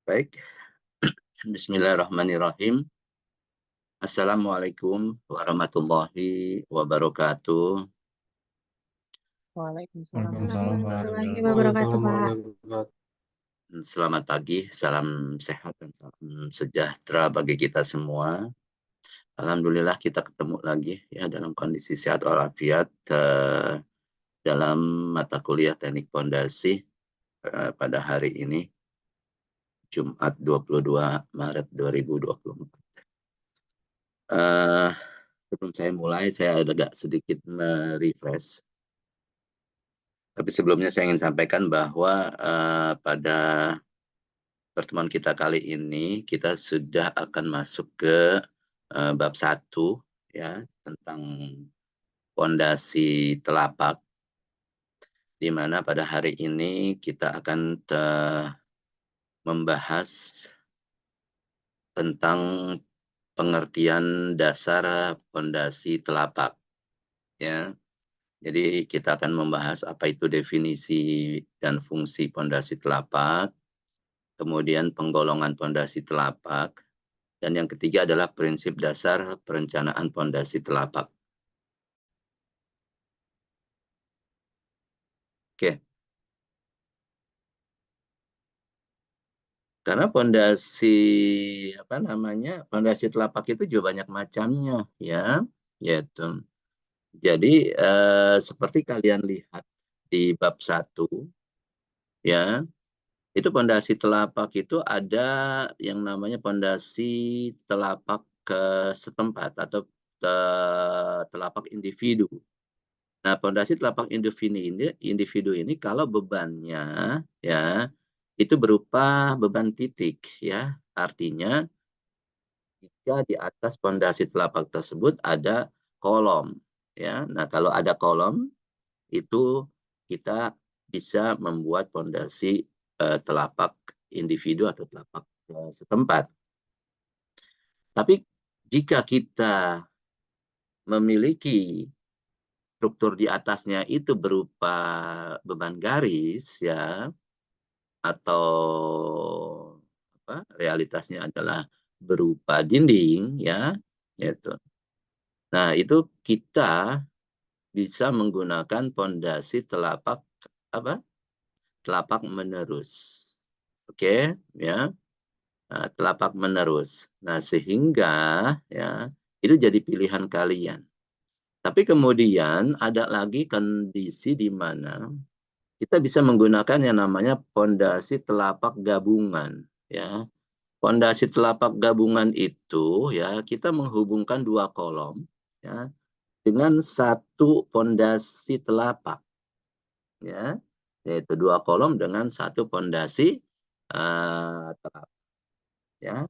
Baik, bismillahirrahmanirrahim. Assalamualaikum warahmatullahi wabarakatuh. Waalaikumsalam Waalaikumsalam warahmatullahi warahmatullahi wabarakatuh, Pak. wabarakatuh. Selamat pagi, salam sehat dan salam sejahtera bagi kita semua. Alhamdulillah kita ketemu lagi ya dalam kondisi sehat walafiat dalam mata kuliah Teknik Pondasi pada hari ini, Jumat 22 Maret 2024. Sebelum saya mulai, saya agak sedikit merefresh. Tapi sebelumnya saya ingin sampaikan bahwa pada pertemuan kita kali ini kita sudah akan masuk ke bab 1 ya, tentang pondasi telapak, di mana pada hari ini kita akan membahas tentang pengertian dasar pondasi telapak ya. Jadi kita akan membahas apa itu definisi dan fungsi pondasi telapak, kemudian penggolongan pondasi telapak, dan yang ketiga adalah prinsip dasar perencanaan pondasi telapak. Oke. Karena pondasi telapak itu juga banyak macamnya ya, yaitu. Jadi seperti kalian lihat di bab 1 ya, itu pondasi telapak itu ada yang namanya pondasi telapak setempat atau telapak individu. Nah, pondasi telapak individu ini kalau bebannya ya itu berupa beban titik ya. Artinya jika di atas pondasi telapak tersebut ada kolom ya. Nah, kalau ada kolom itu kita bisa membuat pondasi telapak individu atau telapak setempat. Tapi jika kita memiliki struktur di atasnya itu berupa beban garis ya, atau realitasnya adalah berupa dinding ya, yaitu. Nah, itu kita bisa menggunakan pondasi telapak telapak menerus. Oke, ya. Nah, telapak menerus. Nah, sehingga ya itu jadi pilihan kalian. Tapi kemudian ada lagi kondisi di mana kita bisa menggunakan yang namanya pondasi telapak gabungan ya. Pondasi telapak gabungan itu ya kita menghubungkan dua kolom ya dengan satu pondasi telapak ya, yaitu dua kolom dengan satu pondasi telapak ya.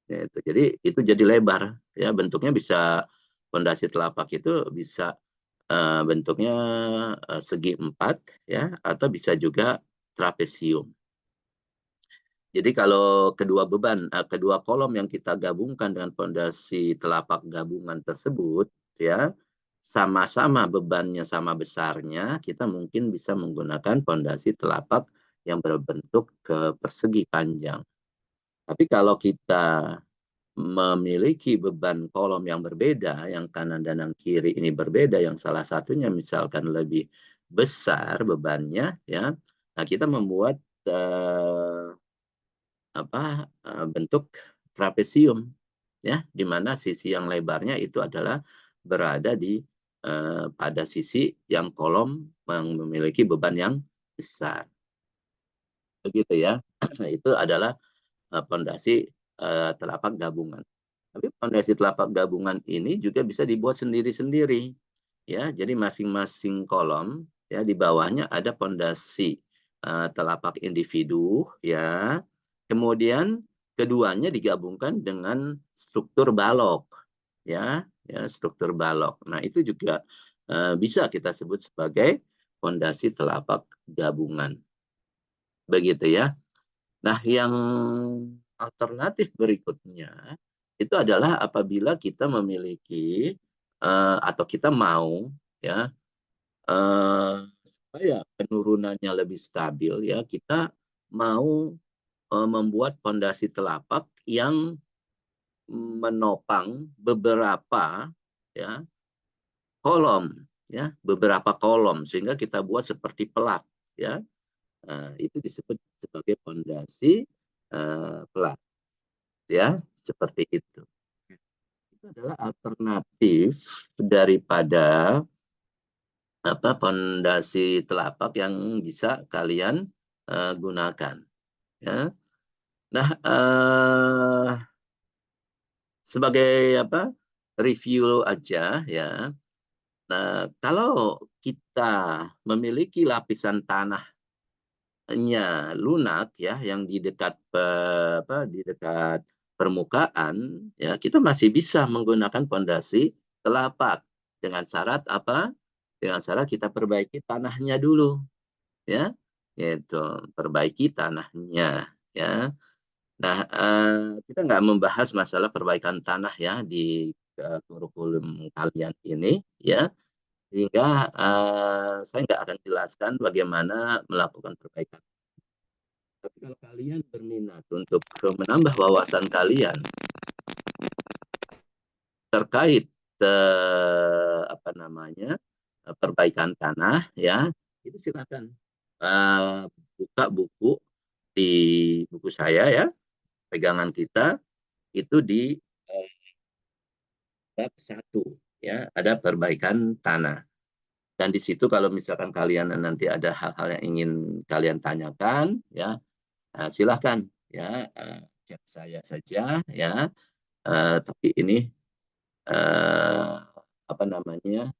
Yaitu. Jadi itu jadi lebar ya, bentuknya bisa pondasi telapak itu bisa bentuknya segi empat ya, atau bisa juga trapesium. Jadi kalau kedua kolom yang kita gabungkan dengan pondasi telapak gabungan tersebut ya sama-sama bebannya sama besarnya, kita mungkin bisa menggunakan pondasi telapak yang berbentuk persegi panjang. Tapi kalau kita memiliki beban kolom yang berbeda, yang kanan dan yang kiri ini berbeda, yang salah satunya misalkan lebih besar bebannya ya, nah kita membuat bentuk trapesium ya, di mana sisi yang lebarnya itu adalah berada di pada sisi yang kolom yang memiliki beban yang besar. Begitu ya. Itu adalah pondasi telapak gabungan. Tapi pondasi telapak gabungan ini juga bisa dibuat sendiri-sendiri. Ya, jadi masing-masing kolom ya di bawahnya ada pondasi telapak individu ya. Kemudian keduanya digabungkan dengan struktur balok ya, struktur balok. Nah, itu juga bisa kita sebut sebagai pondasi telapak gabungan. Begitu ya. Nah, yang alternatif berikutnya itu adalah apabila kita memiliki atau kita mau ya supaya penurunannya lebih stabil ya, kita mau membuat pondasi telapak yang menopang beberapa ya kolom, ya beberapa kolom, sehingga kita buat seperti pelak, ya. Itu disebut sebagai pondasi pelak, ya, seperti itu. Itu adalah alternatif daripada pondasi telapak yang bisa kalian gunakan, ya. Nah, sebagai review aja, ya. Nah, kalau kita memiliki lapisan tanahnya lunak, ya, yang di dekat di dekat permukaan, ya, kita masih bisa menggunakan pondasi telapak dengan syarat apa? Dengan syarat kita perbaiki tanahnya dulu, ya, gitu, perbaiki tanahnya, ya. Nah, kita nggak membahas masalah perbaikan tanah ya di kurikulum kalian ini, ya. Sehingga saya nggak akan jelaskan bagaimana melakukan perbaikan. Tapi kalau kalian berminat untuk menambah wawasan kalian terkait perbaikan tanah, ya, itu silakan buka buku di buku saya, ya, pegangan kita itu di bab 1, ya, ada perbaikan tanah. Dan di situ kalau misalkan kalian nanti ada hal-hal yang ingin kalian tanyakan, ya, silahkan, ya, chat saya saja, ya. Tapi ini eh, apa namanya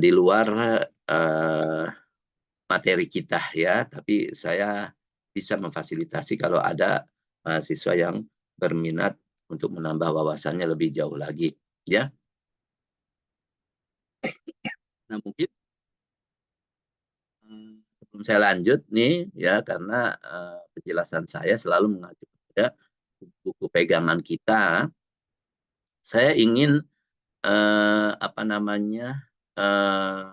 di luar eh, materi kita, ya. Tapi saya bisa memfasilitasi kalau ada mahasiswa yang berminat untuk menambah wawasannya lebih jauh lagi, ya. Nah, mungkin sebelum saya lanjut nih, ya, karena penjelasan saya selalu mengacu pada buku pegangan kita, saya ingin apa namanya eh,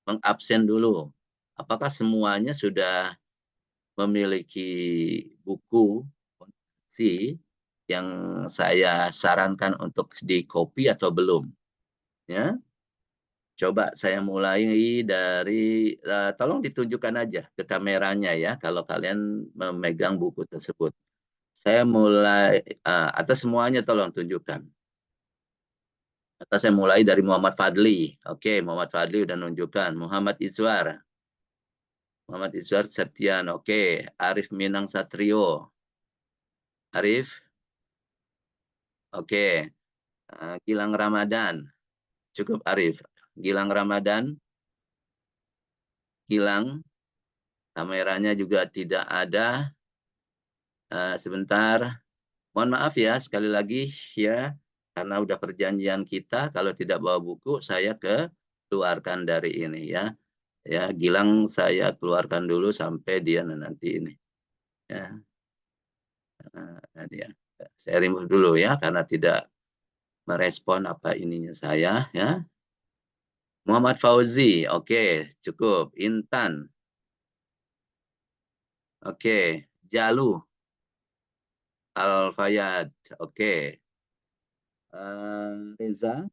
mengabsen dulu. Apakah semuanya sudah memiliki buku kondisi yang saya sarankan untuk di copy atau belum? Ya, coba saya mulai dari, tolong ditunjukkan aja ke kameranya, ya, kalau kalian memegang buku tersebut. Saya mulai, atau semuanya tolong tunjukkan. Atau saya mulai dari Muhammad Fadli. Oke, Muhammad Fadli udah nunjukkan. Muhammad Izwar. Muhammad Izwar Septian. Oke, Arif Minang Satrio. Arif. Oke, Gilang Ramadan. Cukup Arif. Gilang Ramadan. Gilang. Kameranya juga tidak ada. Sebentar. Mohon maaf ya, sekali lagi, ya, karena udah perjanjian kita, kalau tidak bawa buku, saya keluarkan dari ini, ya. Ya, Gilang saya keluarkan dulu sampai dia nanti ini. Ya, dia. Saya remove dulu, ya, karena tidak merespon apa ininya saya, ya. Muhammad Fauzi, oke, cukup. Intan, oke. Jalu, Al-Fayad, oke. Reza,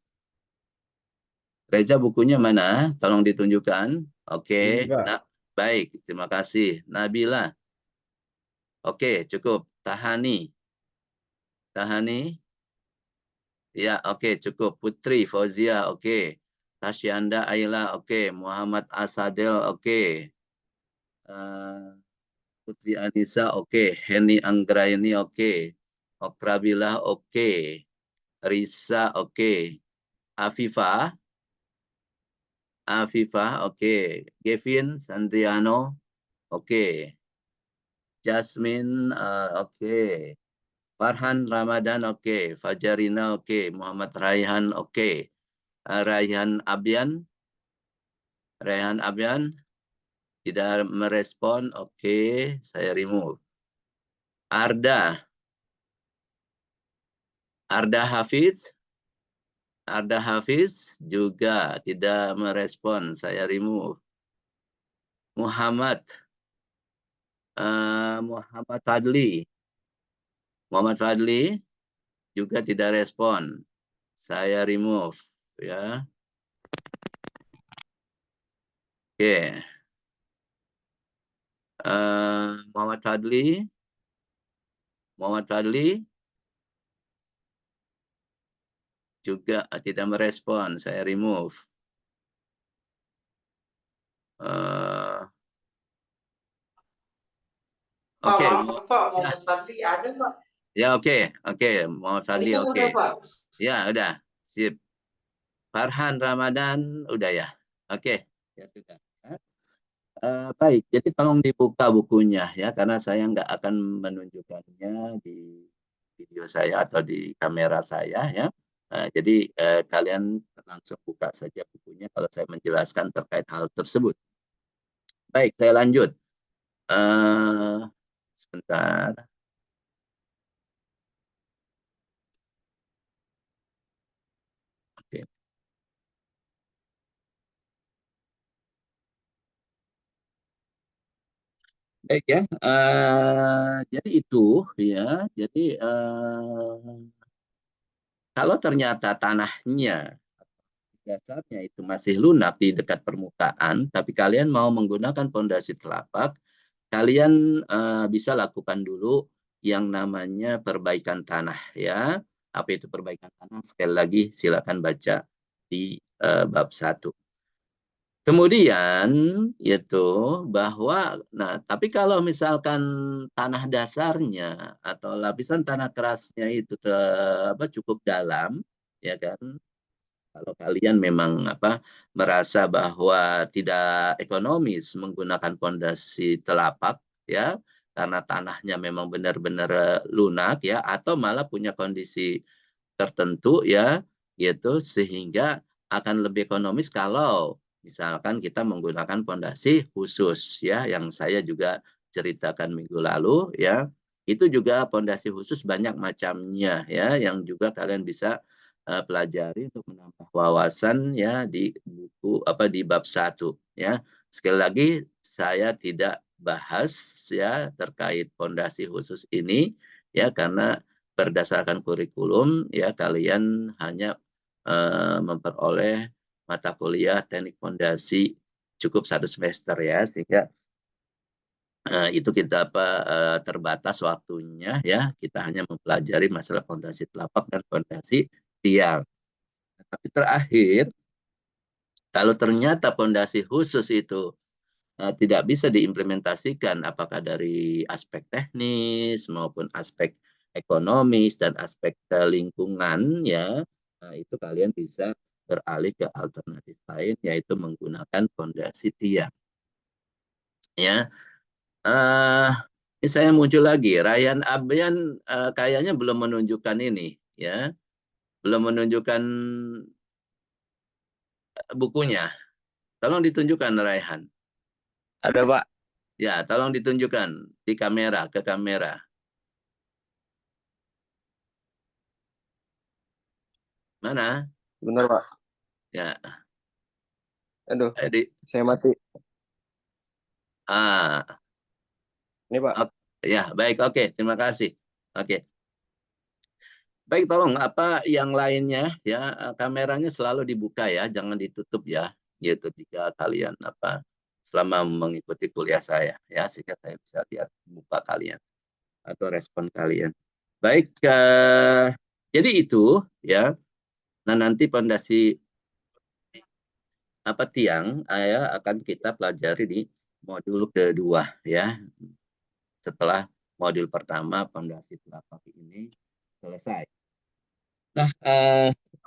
Reza bukunya mana? Tolong ditunjukkan. Oke, Ini, Pak. nah, baik, terima kasih. Nabila, oke, cukup. Tahani, Tahani, ya, oke, cukup. Putri Fauzia, oke. Tasyanda Ayla, oke. Muhammad Asadel, oke. Putri Anissa, oke. Heni Anggraini, oke. Okrabilah, oke. Risa, oke. Afifah, oke. Gavin Sandriano, oke. Jasmine, oke. Farhan Ramadan, oke. Fajarina, oke. Muhammad Raihan, oke. Raihan Abyan tidak merespon, oke. Saya remove. Arda, Arda Hafiz, juga tidak merespon, saya remove. Muhammad, Muhammad Fadli. Muhammad Fadli juga tidak respon. Saya remove ya. Oke. Muhammad Fadli. Muhammad Fadli juga tidak merespon. Saya remove. Oke. Pak, Ya. Muhammad Fadli ada, Pak? Ya, oke. Muhammad Fadli Ini oke. udah, Pak. Ya, udah. Sip. Farhan Ramadan udah ya. Oke. Ya sudah. Baik, jadi tolong dibuka bukunya ya, karena saya nggak akan menunjukkannya di video saya atau di kamera saya ya. Jadi kalian langsung buka saja bukunya kalau saya menjelaskan terkait hal tersebut. Baik, saya lanjut. Sebentar. Oke. Baik ya. Jadi itu ya. Jadi kalau ternyata tanahnya dasarnya itu masih lunak di dekat permukaan, tapi kalian mau menggunakan pondasi telapak, kalian bisa lakukan dulu yang namanya perbaikan tanah ya. Apa itu perbaikan tanah? Sekali lagi silakan baca di bab 1. Kemudian itu bahwa nah tapi kalau misalkan tanah dasarnya atau lapisan tanah kerasnya itu cukup dalam ya kan, kalau kalian memang merasa bahwa tidak ekonomis menggunakan pondasi telapak ya, karena tanahnya memang benar-benar lunak ya, atau malah punya kondisi tertentu ya, gitu sehingga akan lebih ekonomis kalau misalkan kita menggunakan pondasi khusus ya, yang saya juga ceritakan minggu lalu ya. Itu juga pondasi khusus banyak macamnya ya, yang juga kalian bisa pelajari untuk menambah wawasan ya di buku di bab 1 ya. Sekali lagi saya tidak bahas ya terkait pondasi khusus ini ya, karena berdasarkan kurikulum ya kalian hanya memperoleh mata kuliah teknik fondasi cukup 1 semester ya, sehingga itu kita terbatas waktunya ya, kita hanya mempelajari masalah fondasi telapak dan fondasi tiang. Tapi terakhir, kalau ternyata fondasi khusus itu tidak bisa diimplementasikan apakah dari aspek teknis maupun aspek ekonomis dan aspek lingkungan ya, itu kalian bisa beralih ke alternatif lain yaitu menggunakan fondasi tiang ya. Ini saya muncul lagi Ryan Abrian, kayaknya belum menunjukkan ini ya, belum menunjukkan bukunya. Tolong ditunjukkan Raihan. Ada, Pak. Ya, tolong ditunjukkan di kamera, ke kamera. Mana? Bentar, Pak. Ya. Aduh, Jadi, saya mati. ah, Ini, Pak. ya, baik, oke, terima kasih. Oke. Baik, tolong yang lainnya ya, kameranya selalu dibuka ya, jangan ditutup ya, gitu jika kalian selama mengikuti kuliah saya ya, sehingga saya bisa lihat muka kalian atau respon kalian. Baik, jadi itu ya. Nah, nanti pondasi tiang ya akan kita pelajari di modul kedua ya, setelah modul pertama pondasi telapak ini selesai. Nah,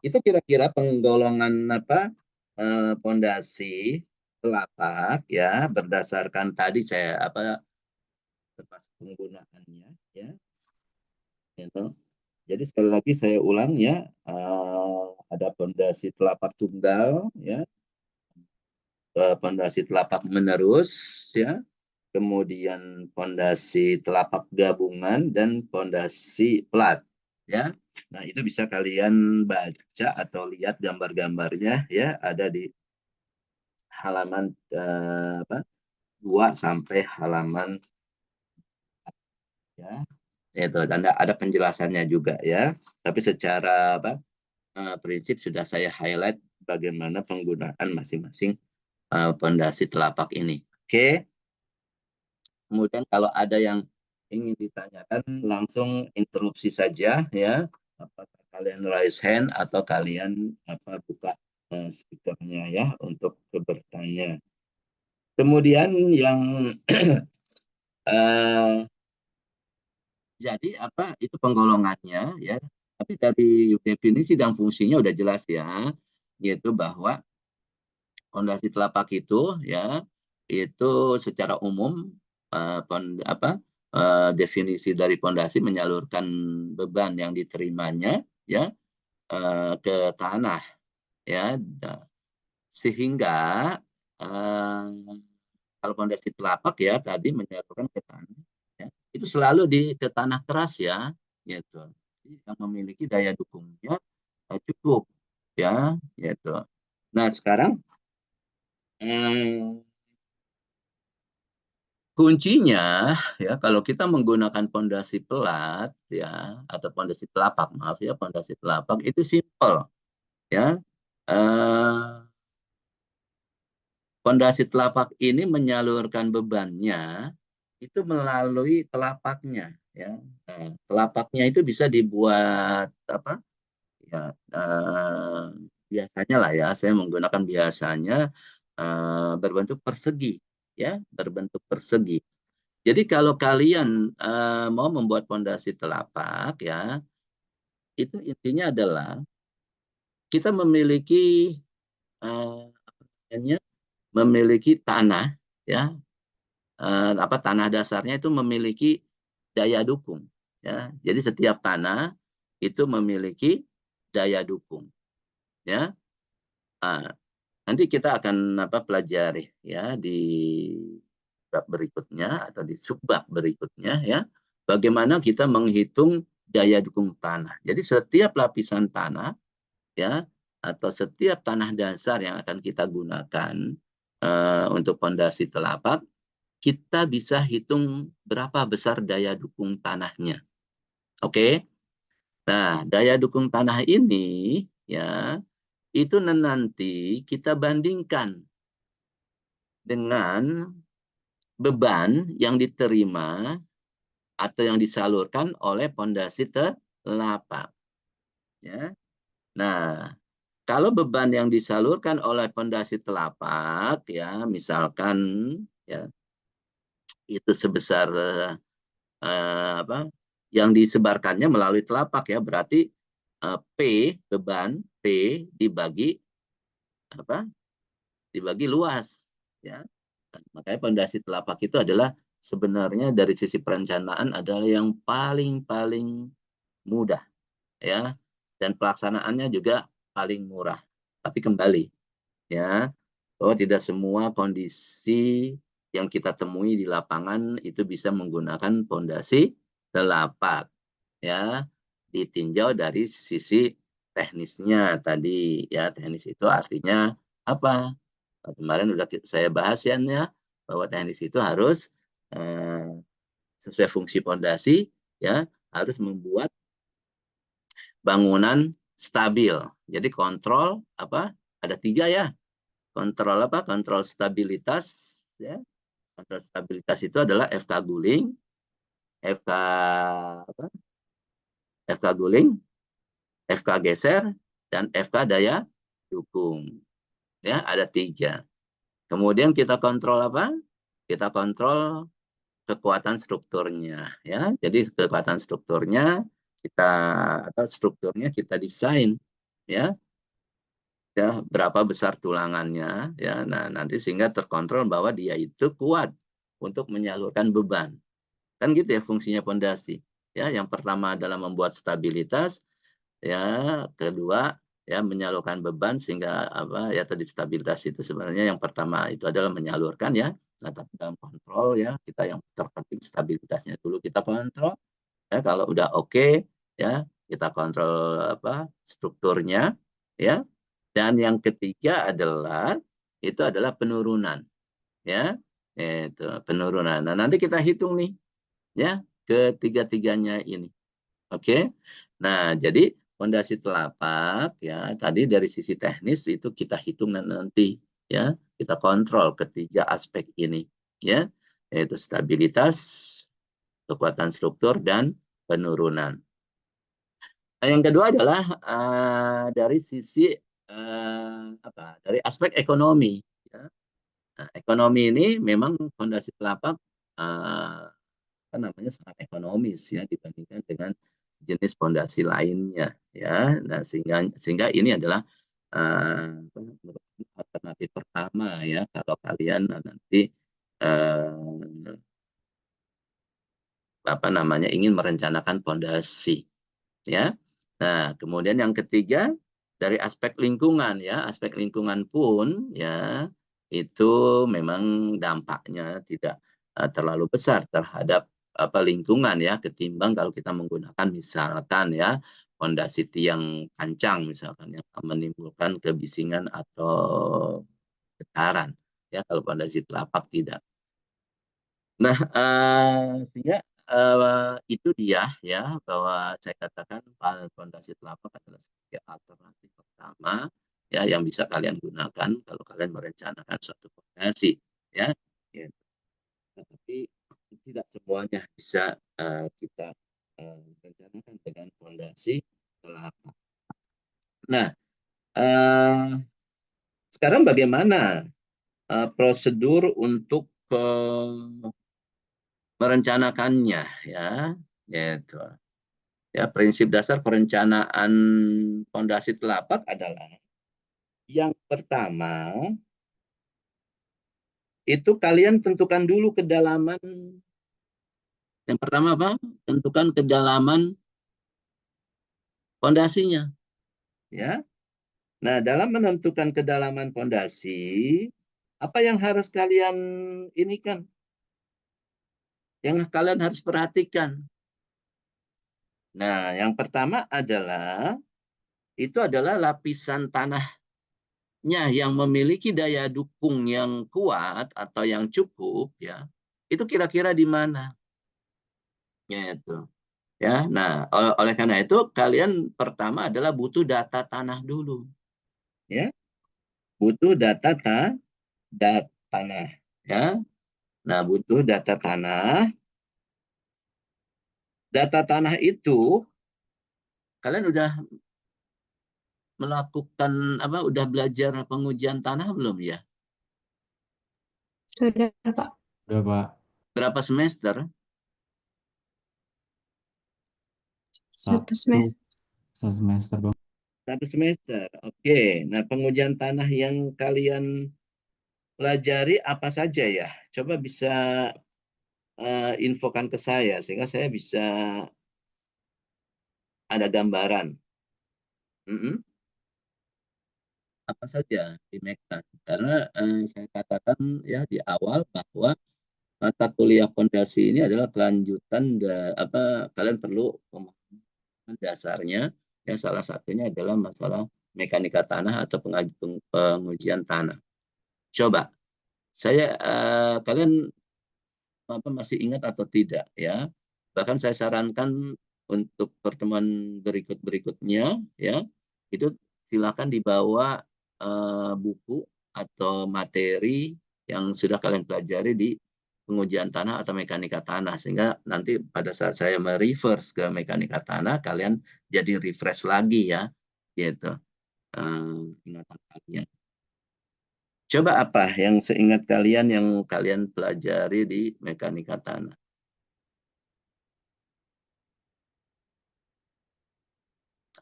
itu kira-kira penggolongan pondasi telapak ya, berdasarkan tadi saya termasuk penggunaannya ya. Gitu. Jadi sekali lagi saya ulang ya, ada pondasi telapak tunggal ya, pondasi telapak menerus ya, kemudian pondasi telapak gabungan dan pondasi plat ya. Nah, itu bisa kalian baca atau lihat gambar-gambarnya ya, ada di halaman 2 sampai halaman ya. Itu ada penjelasannya juga ya. Tapi secara prinsip sudah saya highlight bagaimana penggunaan masing-masing pondasi telapak ini. Oke. Kemudian kalau ada yang ingin ditanyakan langsung interupsi saja ya. Apakah kalian raise hand atau kalian buka speakernya ya untuk bertanya. Kemudian yang eh, jadi itu penggolongannya ya. Tapi dari definisi dan fungsinya udah jelas ya, yaitu bahwa fondasi telapak itu ya itu secara umum definisi dari fondasi menyalurkan beban yang diterimanya ya ke tanah ya. Sehingga eh, kalau fondasi telapak ya tadi menyalurkan ke tanah ya, itu selalu ke tanah keras ya gitu. Yang memiliki daya dukungnya cukup ya gitu. Nah, sekarang kuncinya ya kalau kita menggunakan pondasi pelat ya atau pondasi telapak, maaf ya, pondasi telapak itu simple ya. Pondasi telapak ini menyalurkan bebannya itu melalui telapaknya ya. Nah, telapaknya itu bisa dibuat ya biasanya lah ya, saya menggunakan biasanya berbentuk persegi ya, berbentuk persegi. Jadi kalau kalian mau membuat pondasi telapak ya, itu intinya adalah kita memiliki memiliki tanah ya, tanah dasarnya itu memiliki daya dukung ya. Jadi setiap tanah itu memiliki daya dukung ya. Nah, nanti kita akan pelajari ya di bab berikutnya atau di subbab berikutnya ya, bagaimana kita menghitung daya dukung tanah. Jadi setiap lapisan tanah ya atau setiap tanah dasar yang akan kita gunakan untuk pondasi telapak, kita bisa hitung berapa besar daya dukung tanahnya. Oke. Nah, daya dukung tanah ini ya itu nanti kita bandingkan dengan beban yang diterima atau yang disalurkan oleh pondasi telapak ya. Nah, kalau beban yang disalurkan oleh pondasi telapak ya misalkan ya itu sebesar yang disebarkannya melalui telapak ya, berarti P beban P dibagi dibagi luas ya. Makanya pondasi telapak itu adalah sebenarnya dari sisi perencanaan adalah yang paling mudah ya, dan pelaksanaannya juga paling murah. Tapi kembali ya, bahwa tidak semua kondisi yang kita temui di lapangan itu bisa menggunakan pondasi telapak ya. Ditinjau dari sisi teknisnya tadi ya. Teknis itu artinya apa? Kemarin sudah saya bahas ya, bahwa teknis itu harus eh, sesuai fungsi pondasi ya, harus membuat bangunan stabil. Jadi kontrol ada 3 ya. Kontrol Kontrol stabilitas ya. Kontrol stabilitas itu adalah FK guling, FK FK guling, FK geser, dan FK daya dukung. Ya, ada 3. Kemudian kita kontrol Kita kontrol kekuatan strukturnya ya. Jadi kekuatan strukturnya kita strukturnya kita desain ya. Ya, berapa besar tulangannya ya. Nah, nanti sehingga terkontrol bahwa dia itu kuat untuk menyalurkan beban. Kan gitu ya fungsinya pondasi. Ya, yang pertama adalah membuat stabilitas, ya, kedua ya menyalurkan beban sehingga ya tadi stabilitas itu sebenarnya yang pertama itu adalah menyalurkan ya. Nah, tapi dalam kontrol ya kita yang terpenting stabilitasnya dulu kita kontrol ya. Kalau udah oke ya kita kontrol strukturnya ya. Dan yang ketiga adalah itu adalah penurunan ya. Itu penurunan. Nah, nanti kita hitung nih ya. ketiga-tiganya ini. Oke. Nah, jadi fondasi telapak ya tadi dari sisi teknis itu kita hitung nanti ya, kita kontrol ketiga aspek ini ya, yaitu stabilitas, kekuatan struktur dan penurunan. Nah, yang kedua adalah dari sisi dari aspek ekonomi ya. Nah, ekonomi ini memang fondasi telapak apa namanya sangat ekonomis ya dibandingkan dengan jenis fondasi lainnya ya. Nah, sehingga ini adalah alternatif pertama ya kalau kalian nanti apa namanya ingin merencanakan fondasi ya. Nah, kemudian yang ketiga dari aspek lingkungan ya, aspek lingkungan pun ya itu memang dampaknya tidak terlalu besar terhadap apa lingkungan ya ketimbang kalau kita menggunakan misalkan ya fondasi tiang pancang misalkan yang menimbulkan kebisingan atau getaran ya kalau fondasi telapak tidak. Nah, sehingga itu dia ya bahwa saya katakan fondasi telapak adalah sebagai alternatif pertama ya yang bisa kalian gunakan kalau kalian merencanakan suatu fondasi ya. Ya. Tetapi tidak semuanya bisa kita rencanakan dengan fondasi telapak. Nah, sekarang bagaimana prosedur untuk merencanakannya ya, yaitu ya prinsip dasar perencanaan fondasi telapak adalah yang pertama itu kalian tentukan dulu kedalaman. Yang pertama apa? Tentukan kedalaman fondasinya ya. Nah, dalam menentukan kedalaman fondasi apa yang harus kalian ini kan yang kalian harus perhatikan. Nah, yang pertama adalah itu adalah lapisan tanahnya yang memiliki daya dukung yang kuat atau yang cukup ya. Itu kira-kira di mana? Gitu. Ya. Nah, oleh karena itu kalian pertama adalah butuh data tanah dulu. Ya. Butuh data tanah ya. Nah, butuh data tanah. Data tanah itu kalian udah melakukan apa udah belajar pengujian tanah belum ya? Sudah, Pak. Udah, Pak. Berapa semester? Satu semester. Satu semester, Bang. Satu semester. Oke. Nah, pengujian tanah yang kalian pelajari apa saja ya? Coba bisa infokan ke saya sehingga saya bisa ada gambaran. Mm-mm. Apa saja di Mektan? Karena saya katakan ya di awal bahwa mata kuliah fondasi ini adalah kelanjutan apa kalian perlu pemahaman dasarnya ya salah satunya adalah masalah mekanika tanah atau pengujian tanah. Coba saya kalian apa masih ingat atau tidak ya. Bahkan saya sarankan untuk pertemuan berikutnya ya itu silakan dibawa buku atau materi yang sudah kalian pelajari di pengujian tanah atau mekanika tanah sehingga nanti pada saat saya mereverse ke mekanika tanah kalian jadi refresh lagi ya gitu ingatan kalian. Coba apa yang seingat kalian yang kalian pelajari di mekanika tanah?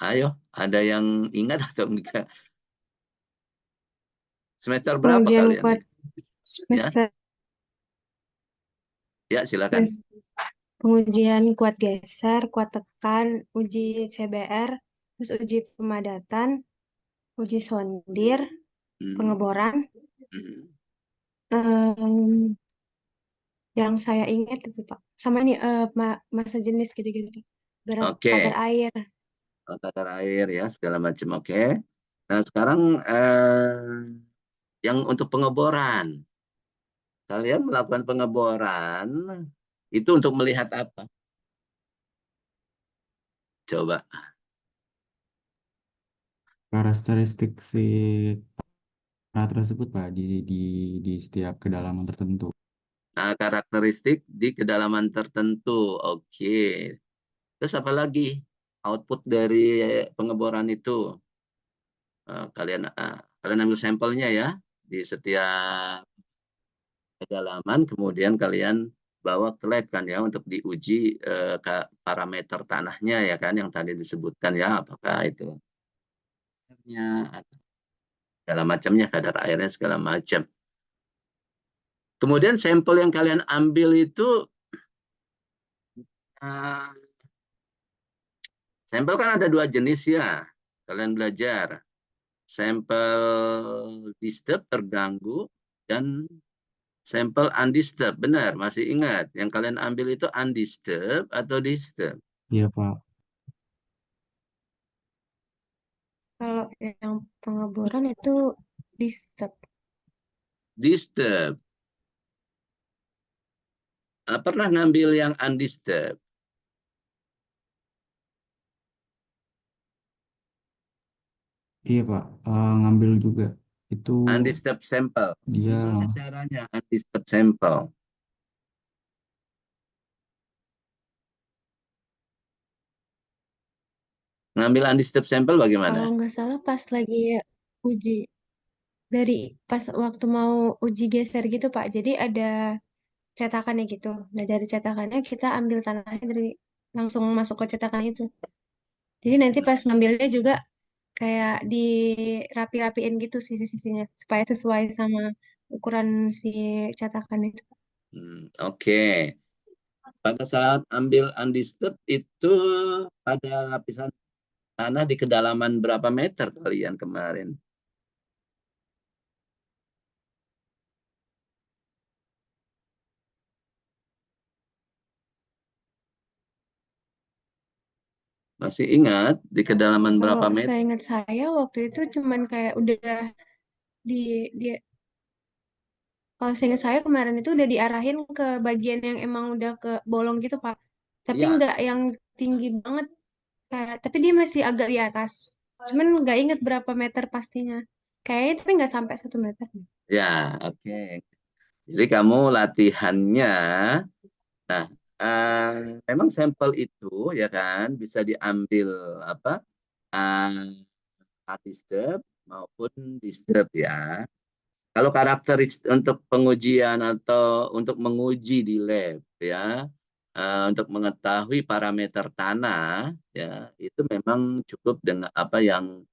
Ayo, ada yang ingat atau enggak? Semester berapa Pengujian kalian kuat ini? semester. Ya, silakan. Pengujian kuat geser, kuat tekan, uji CBR, terus uji pemadatan, uji sondir, pengeboran. Yang saya ingat itu Pak. Sama ini masa jenis gitu-gitu. Berat kadar Oke, air. tata air ya segala macam. Oke. Nah sekarang yang untuk pengeboran, kalian melakukan pengeboran itu untuk melihat apa? Coba. Karakteristik si tanah tersebut, Pak, di setiap kedalaman tertentu. Nah, karakteristik di kedalaman tertentu. Oke. Terus apa lagi? Output dari pengeboran itu. Kalian ambil sampelnya ya di setiap kedalaman, kemudian kalian bawa ke lab kan ya untuk diuji parameter tanahnya ya kan yang tadi disebutkan ya, apakah itu atau segala macamnya, kadar airnya segala macam. Kemudian sampel yang kalian ambil itu sampel kan ada 2 jenis ya. Kalian belajar. Sampel disturbed, terganggu, dan sampel undisturbed. Benar, masih ingat. Yang kalian ambil itu undisturbed atau disturbed? Iya, Pak. Kalau yang pengeboran itu disturb. Disturbed. Pernah ngambil yang undisturbed? Iya, Pak. Ngambil juga. Itu Undisturbed sampel. dia Gimana caranya undisturbed sampel? Ngambil undisturbed sampel Kalau bagaimana? nggak salah pas lagi uji dari pas waktu mau uji geser gitu Pak. Jadi ada cetakannya gitu. Nah dari cetakannya kita ambil tanahnya dari langsung masuk ke cetakan itu. Jadi nanti pas ngambilnya juga kayak dirapi-rapiin gitu sisi-sisinya supaya sesuai sama ukuran si cetakan itu. Oke. Pada saat ambil undisturbed itu pada lapisan tanah di kedalaman berapa meter kalian kemarin? Masih ingat di kedalaman Kalau berapa meter? saya ingat saya waktu itu cuman kayak udah di di kalau saya ingat saya kemarin itu udah diarahin ke bagian yang emang udah ke bolong gitu Pak. Tapi Ya, nggak yang tinggi banget kayak tapi dia masih agak di atas. Cuman nggak inget berapa meter pastinya. Kayaknya tapi nggak sampai 1 meter. ya, oke. Jadi kamu latihannya, nah, memang sampel itu ya kan bisa diambil apa? Undisturbed maupun disturbed ya. Kalau karakteristik untuk pengujian atau untuk menguji di lab ya, untuk mengetahui parameter tanah ya, itu memang cukup dengan apa yang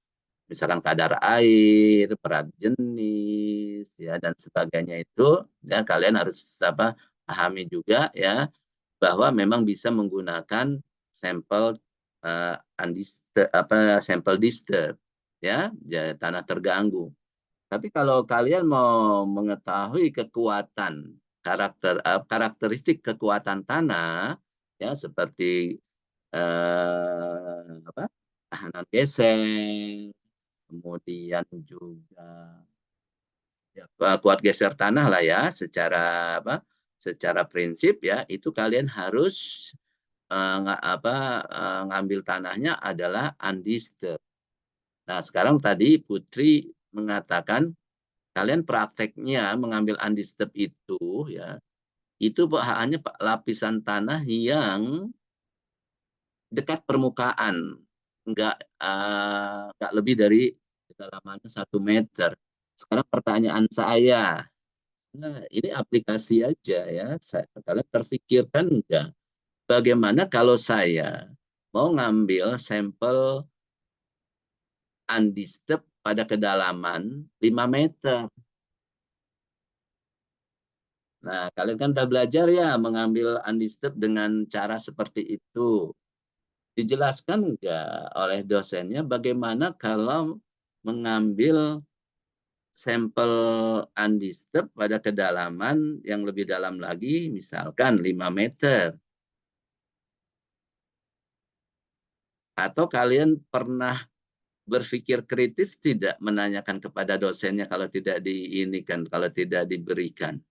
misalkan kadar air, berat jenis ya dan sebagainya itu ya kalian harus apa pahami juga ya bahwa memang bisa menggunakan sampel sampel disturb ya, ya tanah terganggu. Tapi kalau kalian mau mengetahui kekuatan karakteristik kekuatan tanah ya seperti tahanan geser, kemudian juga ya, kuat geser tanah lah ya secara prinsip ya itu kalian harus ngambil tanahnya adalah undisturbed. Nah, sekarang tadi Putri mengatakan kalian prakteknya mengambil undisturbed itu ya, itu hanya lapisan tanah yang dekat permukaan, nggak lebih dari kedalamannya 1 meter. Sekarang pertanyaan saya, nah, ini aplikasi aja ya, kalian terfikirkan enggak? Bagaimana kalau saya mau ngambil sampel undisturbed pada kedalaman 5 meter? Nah, kalian kan udah belajar ya mengambil undisturbed dengan cara seperti itu. Dijelaskan enggak oleh dosennya bagaimana kalau mengambil sampel undisturbed pada kedalaman yang lebih dalam lagi, misalkan 5 meter. Atau kalian pernah berpikir kritis tidak menanyakan kepada dosennya kalau tidak diinikan, kalau tidak diberikan,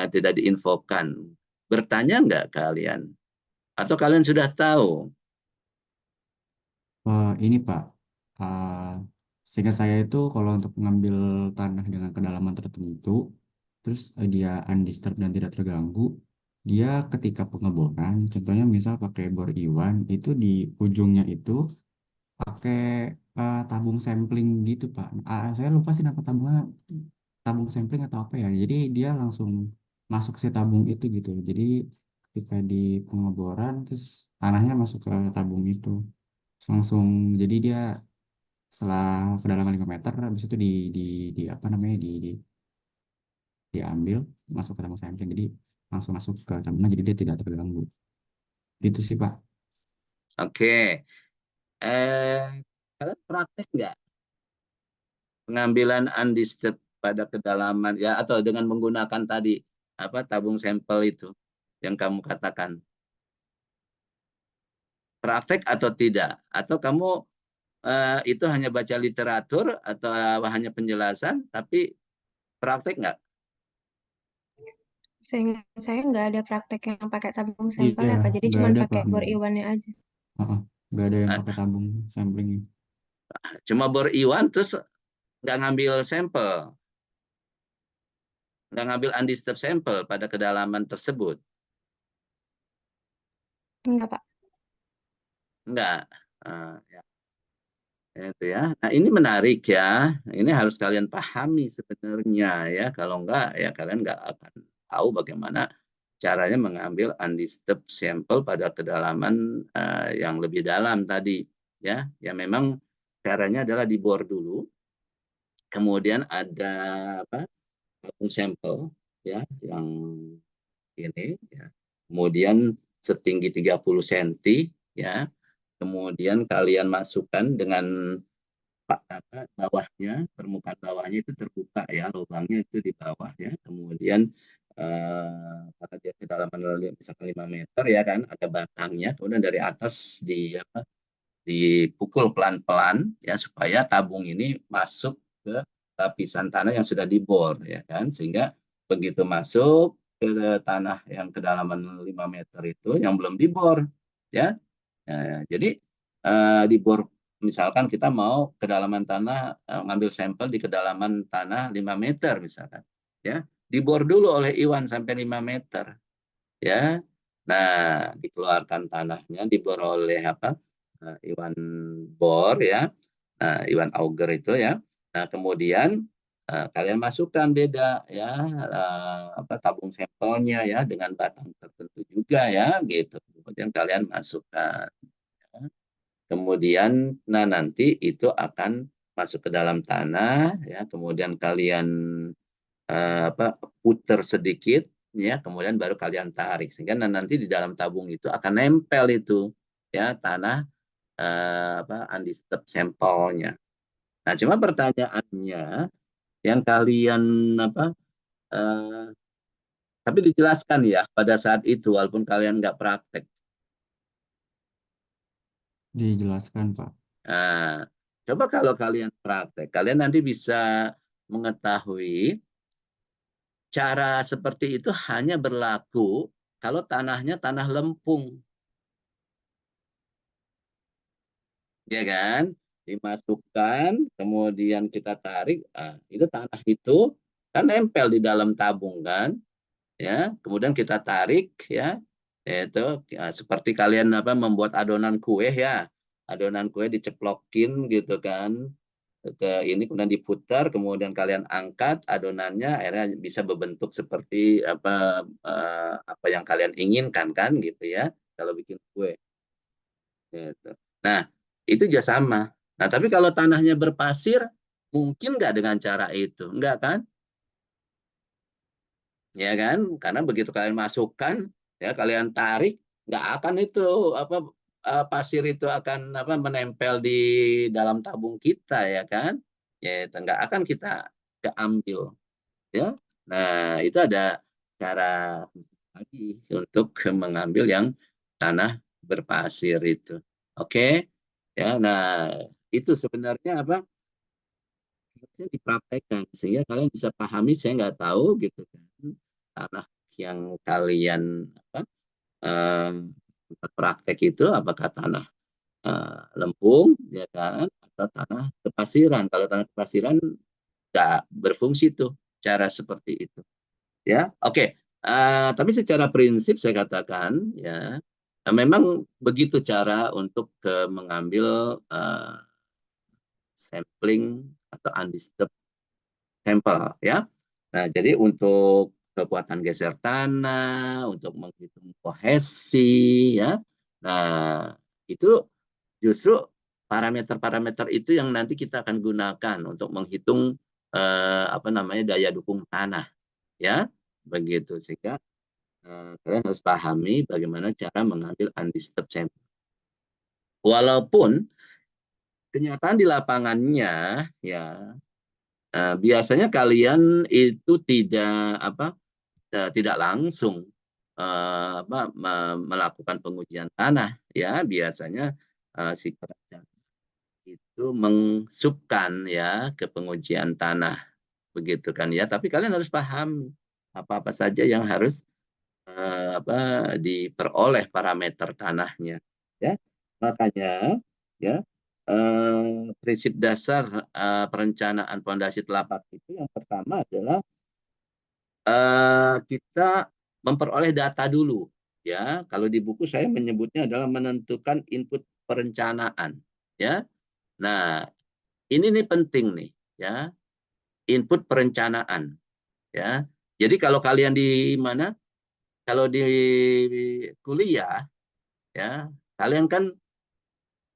tidak diinfokan. Bertanya enggak kalian? Atau kalian sudah tahu? Ini Pak, uh, seingat saya itu kalau untuk mengambil tanah dengan kedalaman tertentu, terus dia undisturbed dan tidak terganggu, dia ketika pengeboran, contohnya misal pakai bor iwan, itu di ujungnya itu pakai tabung sampling gitu Pak. Saya lupa sih nama tabungnya, tabung sampling atau apa ya. Jadi dia langsung masuk si tabung itu gitu. Jadi ketika di pengeboran, terus tanahnya masuk ke tabung itu langsung, jadi dia setelah kedalaman 5 meter habis itu di apa namanya diambil masuk ke tabung sampling, jadi langsung masuk ke tabungnya, jadi dia tidak terganggu gitu sih Pak. Oke. Kalian praktek nggak pengambilan undisturbed pada kedalaman ya, atau dengan menggunakan tadi apa tabung sampel itu yang kamu katakan? Praktek atau tidak? Atau kamu itu hanya baca literatur atau hanya penjelasan, tapi praktek nggak? Saya nggak ada praktek yang pakai tabung sampel Iya, ya Pak. Jadi nggak cuma ada pakai Pak. bor iwannya aja. Heeh, nggak ada yang Nah, pakai tabung sampling. cuma bor iwan terus nggak ngambil sampel, nggak ngambil undisturbed sampel pada kedalaman tersebut. Enggak Pak. Enggak. Ya, itu ya. Nah, ini menarik ya. Ini harus kalian pahami sebenarnya ya. Kalau enggak ya kalian enggak akan tahu bagaimana caranya mengambil undisturbed sampel pada kedalaman yang lebih dalam tadi ya. Ya memang caranya adalah dibor dulu. Kemudian ada apa? Tabung sampel ya yang ini ya. Kemudian setinggi 30 cm ya. Kemudian kalian masukkan dengan bawahnya, permukaan bawahnya itu terbuka ya, lubangnya itu di bawah ya. Kemudian karena dia kedalaman misalkan 5 meter ya kan, ada batangnya. Kemudian dari atas dipukul pelan-pelan ya supaya tabung ini masuk ke lapisan tanah yang sudah dibor ya kan, sehingga begitu masuk ke tanah yang kedalaman 5 meter itu yang belum dibor ya. Jadi dibor, misalkan kita mau kedalaman tanah, ngambil sampel di kedalaman tanah 5 meter misalkan ya, dibor dulu oleh Iwan sampai 5 meter ya. Nah, dikeluarkan tanahnya dibor oleh apa? Iwan bor ya. Nah, Iwan auger itu ya. Nah, kemudian kalian masukkan beda ya apa tabung sampelnya ya dengan batang tertentu juga ya gitu. Kemudian kalian masukkan. Ya. Kemudian nah nanti itu akan masuk ke dalam tanah ya. Kemudian kalian apa puter sedikit ya, kemudian baru kalian tarik sehingga nanti di dalam tabung itu akan nempel itu ya tanah apa undisturbed sampelnya. Nah, cuma pertanyaannya yang kalian apa tapi dijelaskan ya pada saat itu walaupun kalian nggak praktek. Dijelaskan Pak. Nah, coba kalau kalian praktek, kalian nanti bisa mengetahui cara seperti itu hanya berlaku kalau tanahnya tanah lempung. Ya kan? Dimasukkan, kemudian kita tarik, itu tanah itu kan nempel di dalam tabung kan, ya. Kemudian kita tarik ya, itu seperti kalian apa membuat adonan kue ya. Adonan kue diceplokin gitu kan ke ini kemudian diputar, kemudian kalian angkat adonannya akhirnya bisa berbentuk seperti apa yang kalian inginkan kan gitu ya kalau bikin kue. Gitu. Nah, itu juga sama. Nah, tapi kalau tanahnya berpasir, mungkin nggak dengan cara itu? Enggak kan? Ya kan? Karena begitu kalian masukkan, ya kalian tarik, nggak akan itu apa pasir itu akan apa menempel di dalam tabung kita ya kan? Ya, itu nggak akan kita keambil. Ya. Nah, itu ada cara lagi untuk mengambil yang tanah berpasir itu. Oke. Ya, nah itu sebenarnya apa harusnya dipraktekkan sehingga kalian bisa pahami. Saya nggak tahu gitu kan tanah yang kalian apa, eh, praktek itu apakah tanah lempung, ya kan, atau tanah kepasiran. Kalau tanah kepasiran nggak berfungsi tuh cara seperti itu, ya. Oke. Tapi secara prinsip saya katakan, ya, memang begitu cara untuk mengambil sampling atau undisturbed sampel, ya. Nah, jadi untuk kekuatan geser tanah, untuk menghitung kohesi, ya. Nah, itu justru parameter-parameter itu yang nanti kita akan gunakan untuk menghitung apa namanya, daya dukung tanah, ya. Begitu, sehingga kalian harus pahami bagaimana cara mengambil undisturbed sampel. Walaupun kenyataan di lapangannya, ya, biasanya kalian itu tidak langsung melakukan pengujian tanah, ya. Biasanya si perencana itu mengsubkan, ya, ke pengujian tanah, begitu kan, ya. Tapi kalian harus paham apa-apa saja yang harus diperoleh parameter tanahnya, ya. Makanya, ya, prinsip dasar perencanaan pondasi telapak itu yang pertama adalah kita memperoleh data dulu, ya. Kalau di buku saya menyebutnya adalah menentukan input perencanaan, ya. Nah, ini nih penting nih, ya, input perencanaan, ya. Jadi kalau kalian di mana, kalau di kuliah, ya, kalian kan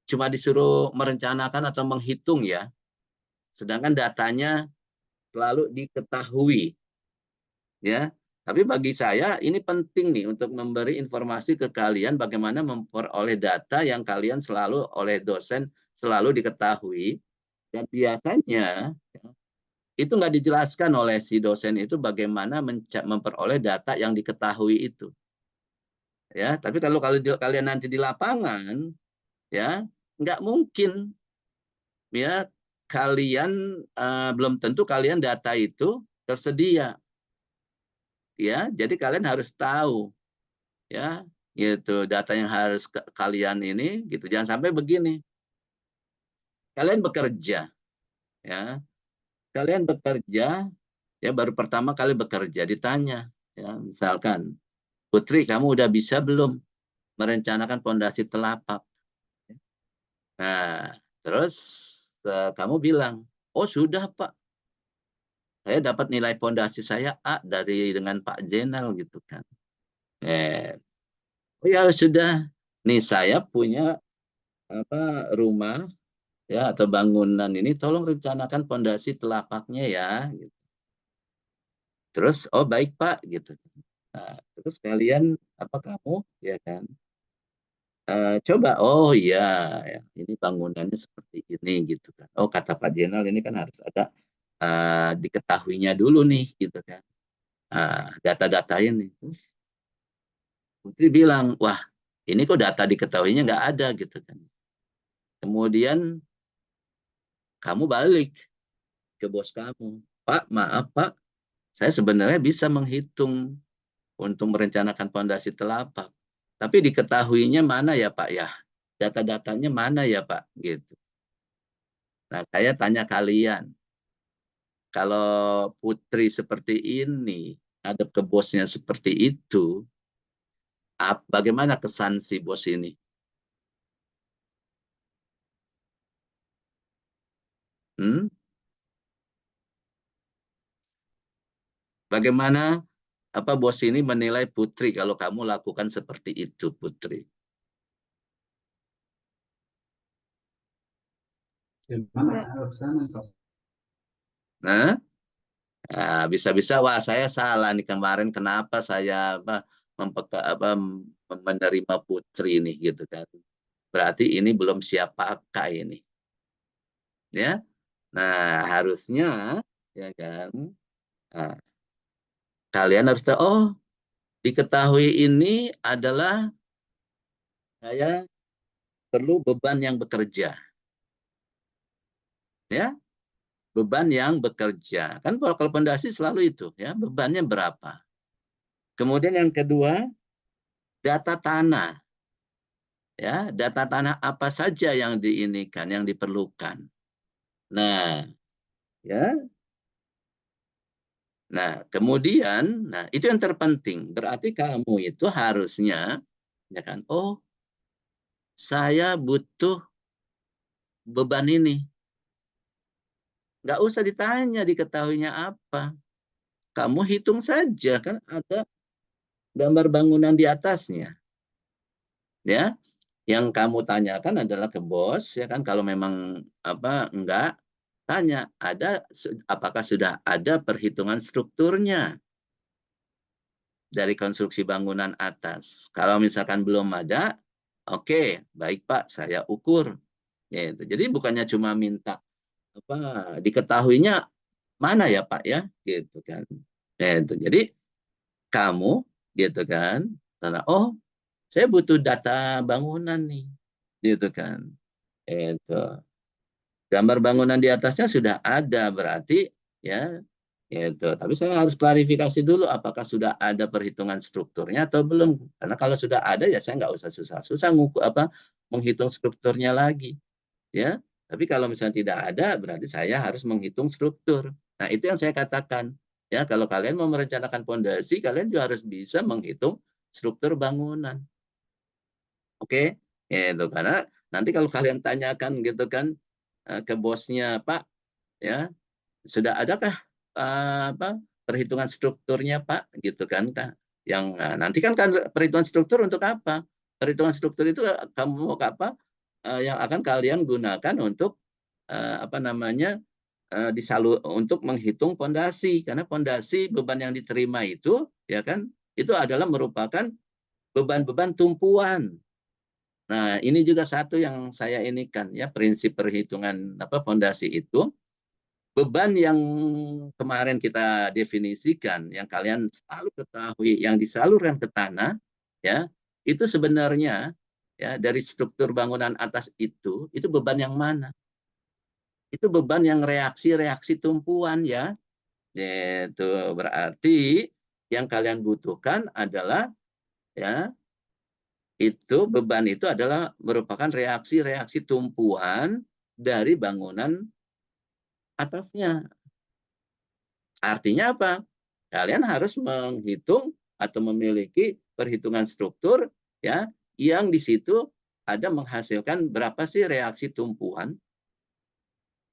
cuma disuruh merencanakan atau menghitung, ya, sedangkan datanya selalu diketahui, ya. Tapi bagi saya ini penting nih untuk memberi informasi ke kalian bagaimana memperoleh data yang kalian selalu oleh dosen selalu diketahui, dan biasanya, ya, itu nggak dijelaskan oleh si dosen itu bagaimana memperoleh data yang diketahui itu, ya. Tapi kalau kalian nanti di lapangan, ya, nggak mungkin, ya, kalian belum tentu kalian data itu tersedia, ya. Jadi kalian harus tahu, ya, gitu, data yang harus kalian ini, gitu. Jangan sampai begini, kalian bekerja, ya, kalian bekerja, ya, baru pertama kali bekerja ditanya, ya, misalkan, Putri, kamu udah bisa belum merencanakan pondasi telapak? Nah, terus kamu bilang, oh sudah Pak, saya dapat nilai pondasi saya A dengan Pak Jenal, gitu kan. Oh ya sudah, nih saya punya rumah, ya, atau bangunan ini, tolong rencanakan pondasi telapaknya, ya. Gitu. Terus, oh baik Pak, gitu. Nah, terus kalian kamu, ya kan, coba, oh iya, ya, ini bangunannya seperti ini, gitu kan. Oh kata Pak Jenal ini kan harus ada diketahuinya dulu nih, gitu kan. Data-data ini. Terus Putri bilang, wah ini kok data diketahuinya nggak ada, gitu kan. Kemudian kamu balik ke bos kamu, Pak, maaf Pak, saya sebenarnya bisa menghitung untuk merencanakan pondasi telapak, tapi diketahuinya mana ya Pak ya? Data-datanya mana ya Pak? Gitu. Nah, saya tanya kalian, kalau Putri seperti ini, hadap ke bosnya seperti itu, bagaimana kesan si bos ini? Bagaimana bos ini menilai Putri kalau kamu lakukan seperti itu, Putri? Nah, bisa-bisa wah saya salah nih kemarin, kenapa saya menerima Putri ini, gitu kan. Berarti ini belum siap pakai ini. Ya. Nah, harusnya, ya kan. Nah, kalian harus tahu, oh, diketahui ini adalah saya perlu beban yang bekerja. Ya, beban yang bekerja. Kan kalau pondasi selalu itu, ya, bebannya berapa. Kemudian yang kedua, data tanah. Ya, data tanah apa saja yang diinikan, yang diperlukan. Nah, ya. Nah, kemudian, nah itu yang terpenting. Berarti kamu itu harusnya, ya kan? Oh, saya butuh beban ini. Nggak usah ditanya diketahuinya apa. Kamu hitung saja kan ada gambar bangunan di atasnya. Ya, yang kamu tanyakan adalah ke bos, ya kan? Kalau memang apa enggak, tanya apakah sudah ada perhitungan strukturnya dari konstruksi bangunan atas. Kalau misalkan belum ada, oke, baik Pak, saya ukur. Ya, itu. Jadi bukannya cuma minta apa diketahuinya mana ya Pak ya, gitu kan. Ya, itu. Jadi kamu gitu kan, oh saya butuh data bangunan nih, gitu kan. Itu gambar bangunan di atasnya sudah ada berarti ya itu. Tapi saya harus klarifikasi dulu apakah sudah ada perhitungan strukturnya atau belum. Karena kalau sudah ada ya saya nggak usah susah-susah menghitung strukturnya lagi, ya. Tapi kalau misalnya tidak ada berarti saya harus menghitung struktur. Nah, itu yang saya katakan. Ya, kalau kalian mau merencanakan pondasi, kalian juga harus bisa menghitung struktur bangunan. Oke, itu karena nanti kalau kalian tanyakan gitu kan ke bosnya, Pak, ya sudah adakah perhitungan strukturnya Pak, gitu kan? Yang nanti kan perhitungan struktur untuk apa? Perhitungan struktur itu kamu mau apa? Yang akan kalian gunakan untuk apa namanya untuk menghitung pondasi, karena pondasi beban yang diterima itu, ya kan, itu adalah merupakan beban-beban tumpuan. Nah, ini juga satu yang saya inikan ya, prinsip perhitungan pondasi itu. Beban yang kemarin kita definisikan, yang kalian selalu ketahui, yang disalurkan ke tanah, ya, itu sebenarnya ya dari struktur bangunan atas itu beban yang mana? Itu beban yang reaksi-reaksi tumpuan ya. Itu berarti yang kalian butuhkan adalah ya itu beban itu adalah merupakan reaksi-reaksi tumpuan dari bangunan atasnya. Artinya apa? Kalian harus menghitung atau memiliki perhitungan struktur ya yang di situ ada menghasilkan berapa sih reaksi tumpuan.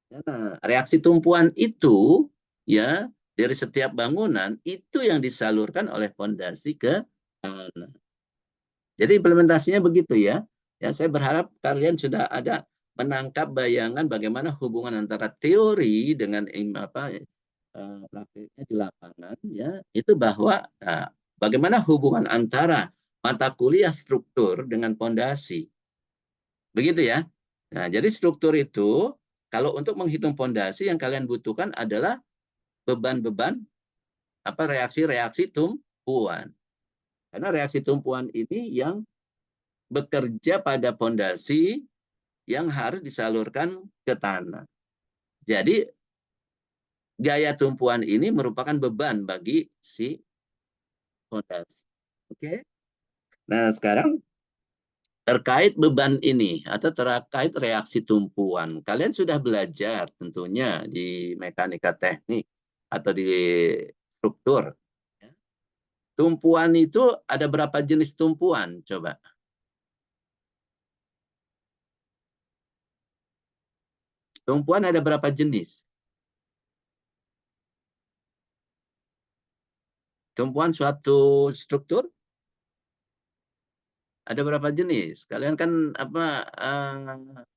Nah, reaksi tumpuan itu ya dari setiap bangunan itu yang disalurkan oleh fondasi ke tanah. Jadi implementasinya begitu ya. Ya, saya berharap kalian sudah ada menangkap bayangan bagaimana hubungan antara teori dengan praktiknya di lapangan ya. Itu bahwa bagaimana hubungan antara mata kuliah struktur dengan fondasi. Begitu ya. Nah, jadi struktur itu kalau untuk menghitung fondasi yang kalian butuhkan adalah beban-beban reaksi-reaksi tumpuan. Karena reaksi tumpuan ini yang bekerja pada fondasi yang harus disalurkan ke tanah. Jadi gaya tumpuan ini merupakan beban bagi si fondasi. Oke. Nah, sekarang terkait beban ini atau terkait reaksi tumpuan, kalian sudah belajar tentunya di mekanika teknik atau di struktur. Tumpuan itu ada berapa jenis tumpuan? Coba. Tumpuan ada berapa jenis? Tumpuan suatu struktur ada berapa jenis? Kalian kan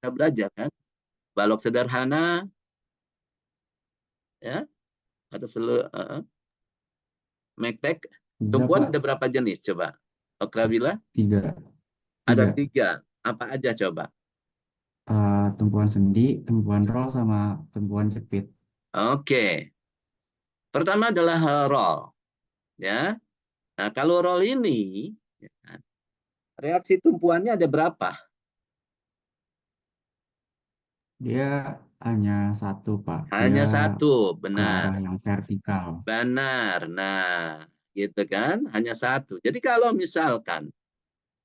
belajar kan? Balok sederhana, ya, atau mektek. Tumpuan ada berapa jenis? Coba. Okrabila? Tiga. Ada 3. Apa aja coba? Tumpuan sendi, tumpuan roll, sama tumpuan jepit. Oke. Pertama adalah roll. Ya. Nah, kalau roll ini, ya, reaksi tumpuannya ada berapa? Dia hanya satu, Pak. Hanya Dia satu, ke arah benar. yang vertikal. Benar. Nah, gitu kan? Hanya satu. Jadi kalau misalkan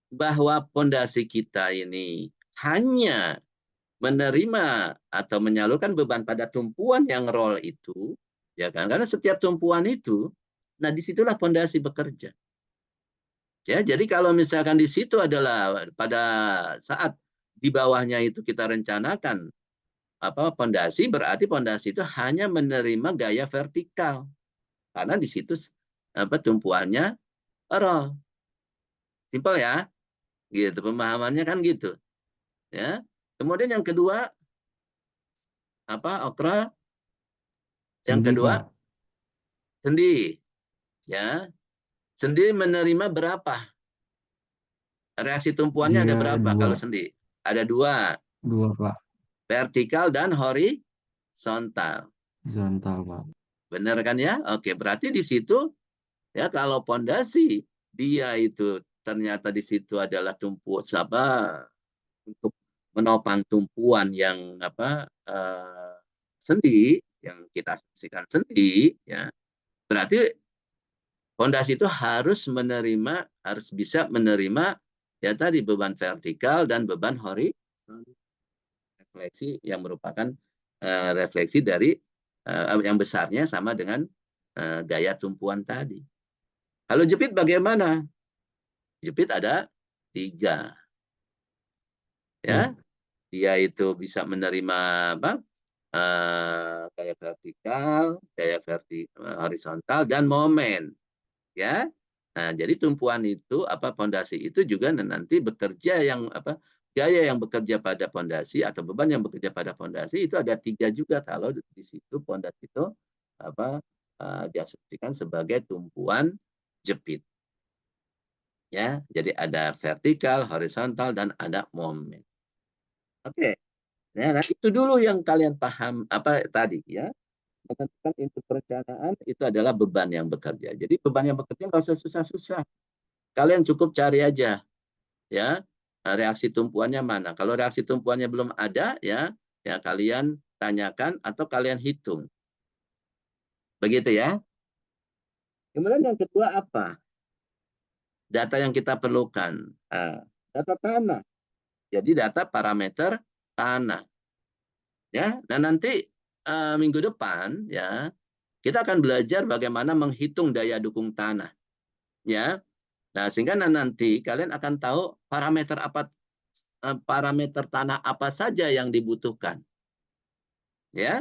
bahwa pondasi kita ini hanya menerima atau menyalurkan beban pada tumpuan yang roll itu, ya kan? Karena setiap tumpuan itu, nah disitulah pondasi bekerja. Ya, jadi kalau misalkan di situ adalah pada saat di bawahnya itu kita rencanakan pondasi, berarti pondasi itu hanya menerima gaya vertikal karena di situ tumpuannya roll. Simpel ya, gitu pemahamannya kan gitu. Ya. Kemudian yang kedua Okra? Yang Sendi, kedua Pak. sendi, ya. Sendi menerima berapa? Reaksi tumpuannya ada Dia berapa dua, kalau sendi? Ada dua, dua Pak. vertikal dan horizontal. Horizontal, Pak. Benar kan ya? Oke, berarti di situ ya kalau pondasi dia itu ternyata di situ adalah untuk menopang tumpuan yang sendi yang kita asumsikan sendi ya. Berarti pondasi itu harus bisa menerima ya tadi beban vertikal dan beban horizontal, refleksi yang merupakan refleksi dari yang besarnya sama dengan gaya tumpuan tadi. Kalau jepit bagaimana? Jepit ada 3. Ya, dia itu bisa menerima gaya vertikal, horizontal dan momen. Ya. Nah, jadi tumpuan itu pondasi itu juga nanti bekerja gaya yang bekerja pada pondasi atau beban yang bekerja pada pondasi itu ada 3 juga kalau di situ pondasi itu diasumsikan sebagai tumpuan jepit. Ya, jadi ada vertikal, horizontal dan ada momen. Oke. Ya, nah itu dulu yang kalian paham tadi ya. Menentukan input perencanaan itu adalah beban yang bekerja. Jadi beban yang bekerja nggak usah susah-susah. Kalian cukup cari aja ya reaksi tumpuannya mana. Kalau reaksi tumpuannya belum ada ya kalian tanyakan atau kalian hitung. Begitu ya. Kemudian yang kedua apa? Data yang kita perlukan. Data tanah. Jadi data parameter tanah. Ya, dan nanti minggu depan ya kita akan belajar bagaimana menghitung daya dukung tanah. Ya. Nah, sehingga nanti kalian akan tahu parameter tanah apa saja yang dibutuhkan. Ya.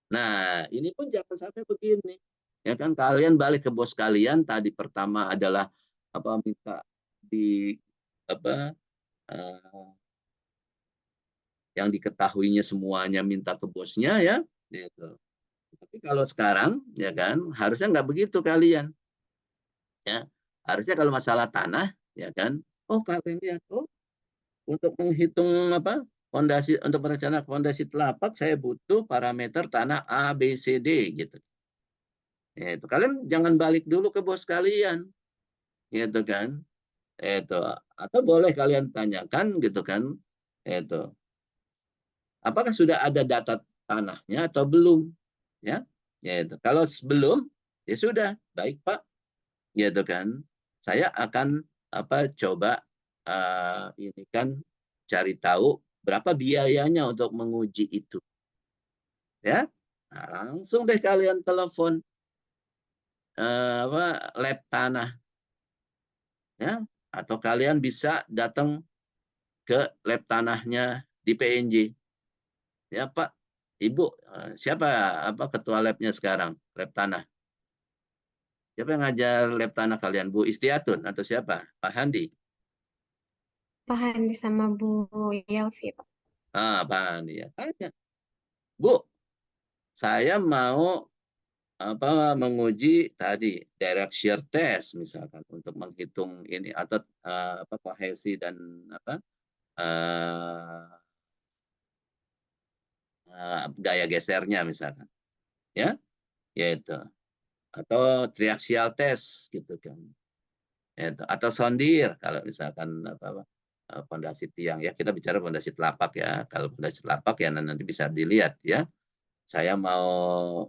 Nah, ini pun jangan sampai begini. Ya kan kalian balik ke bos kalian tadi pertama adalah minta di yang diketahuinya semuanya minta ke bosnya ya gitu. Tapi kalau sekarang ya kan harusnya nggak begitu kalian. Ya. Harusnya kalau masalah tanah ya kan kalian lihat untuk menghitung fondasi untuk merencanakan fondasi telapak saya butuh parameter tanah A B C D gitu. Ya, itu kalian jangan balik dulu ke bos kalian gitu kan. Itu atau boleh kalian tanyakan gitu kan. Itu apakah sudah ada data tanahnya atau belum ya. Ya itu. Kalau belum ya sudah baik Pak gitu kan. Saya akan coba ini kan cari tahu berapa biayanya untuk menguji itu. Ya. Nah, langsung deh kalian telepon lab tanah. Ya, atau kalian bisa datang ke lab tanahnya di PNJ. Ya, Pak, Ibu, siapa ketua labnya sekarang, lab tanah? Siapa yang ngajar lab tanah kalian? Bu Istiatun atau siapa? Pak Handi? Pak Handi sama Bu Yelvi, Pak. Pak Handi ya. Tanya. Bu, saya mau menguji tadi direct shear test misalkan untuk menghitung ini atau kohesi dan gaya gesernya misalkan ya yaitu atau triaxial test gitu kan yaitu, atau sondir kalau misalkan pondasi tiang ya kita bicara pondasi telapak ya kalau pondasi telapak ya nanti bisa dilihat ya saya mau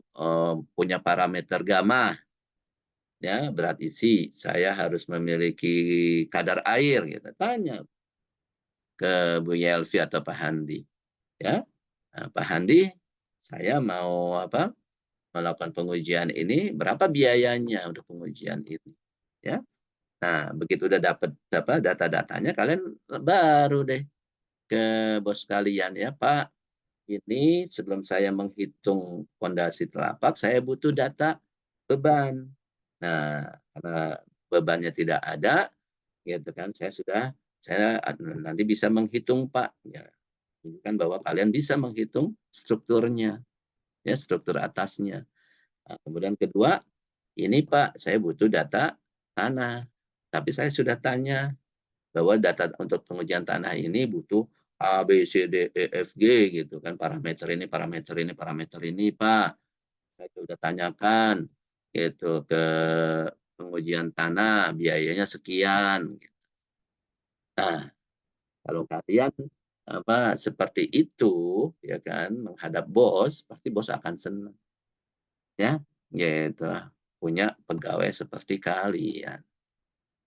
punya parameter gamma ya berat isi, saya harus memiliki kadar air gitu. Tanya ke Bu Yelvi atau Pak Handi, ya. Nah, Pak Handi, saya mau apa? Melakukan pengujian ini, berapa biayanya untuk pengujian ini, ya. Nah, begitu udah dapat apa data-datanya, kalian baru deh ke bos kalian, ya, "Pak, ini sebelum saya menghitung pondasi telapak, saya butuh data beban." Nah, karena bebannya tidak ada, gitu kan, saya nanti bisa menghitung, Pak, ya. Tunjukkan bahwa kalian bisa menghitung strukturnya, ya, struktur atasnya. Nah, kemudian kedua, "Ini Pak, saya butuh data tanah, tapi saya sudah tanya bahwa data untuk pengujian tanah ini butuh A, B, C, D, E, F, G gitu kan, parameter ini, parameter ini, parameter ini, Pak. Saya sudah tanyakan gitu ke pengujian tanah, biayanya sekian." Nah, kalau kalian seperti itu, ya kan, menghadap bos, pasti bos akan senang, ya, gitu. Punya pegawai seperti kalian,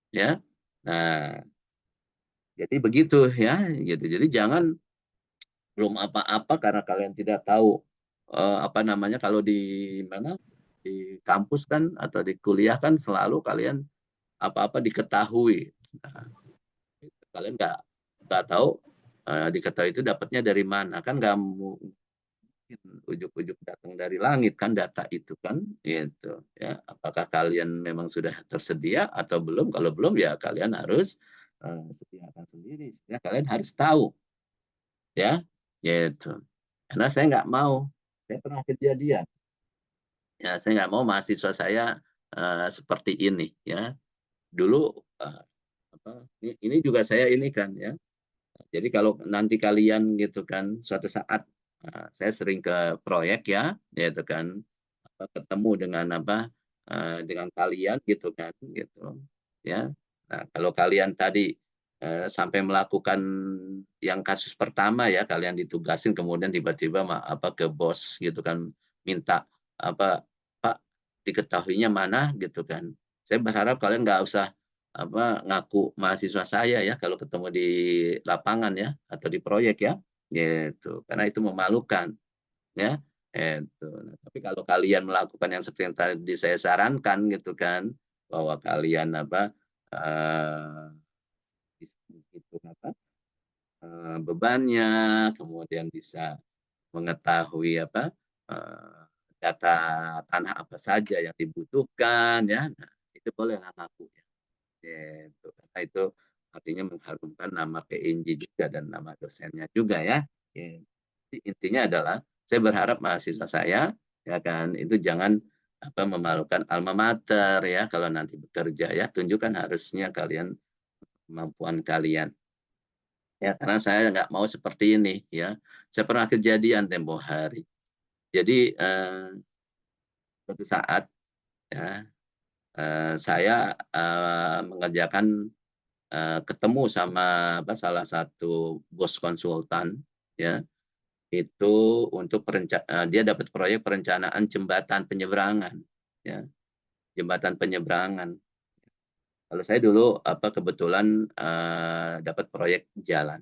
ya. Nah, jadi begitu ya, gitu. Jadi jangan belum apa-apa karena kalian tidak tahu, apa namanya, kalau di mana, di kampus kan atau di kuliah kan selalu kalian apa-apa diketahui. Nah, itu kalian nggak tahu, diketahui itu dapatnya dari mana, kan nggak mungkin ujuk-ujuk datang dari langit kan data itu kan, gitu ya. Apakah kalian memang sudah tersedia atau belum? Kalau belum ya kalian harus, sediakan sendiri, sehingga kalian harus tahu ya, gitu. Karena saya nggak mau, saya pernah kejadian, ya saya nggak mau mahasiswa saya, seperti ini ya. Dulu, ini juga saya ini kan ya, jadi kalau nanti kalian gitu kan, suatu saat, saya sering ke proyek ya, gitu kan, ketemu dengan dengan kalian gitu kan, gitu, ya. Nah, kalau kalian tadi, sampai melakukan yang kasus pertama ya, kalian ditugasin kemudian tiba-tiba ke bos gitu kan, minta apa, "Pak, diketahuinya mana?" Gitu kan. Saya berharap kalian nggak usah ngaku mahasiswa saya ya, kalau ketemu di lapangan ya, atau di proyek ya, gitu. Karena itu memalukan, ya, itu. Nah, tapi kalau kalian melakukan yang seperti yang tadi saya sarankan gitu kan, bahwa kalian eee, bisa menghitung bebannya, kemudian bisa mengetahui eee, data tanah apa saja yang dibutuhkan ya, nah itu bolehlah ngaku ya. Gitu, karena itu artinya mengharumkan nama PNJ juga dan nama dosennya juga ya. Jadi intinya adalah saya berharap mahasiswa saya ya kan itu jangan memalukan alma mater ya kalau nanti bekerja ya, tunjukkan harusnya kalian kemampuan kalian. Ya karena saya nggak mau seperti ini ya. Saya pernah kejadian tempo hari. Jadi, suatu saat ya, saya, mengerjakan ketemu sama salah satu bos konsultan ya, itu untuk dia dapat proyek perencanaan jembatan penyeberangan ya, jembatan penyeberangan. Kalau saya dulu kebetulan, dapat proyek jalan.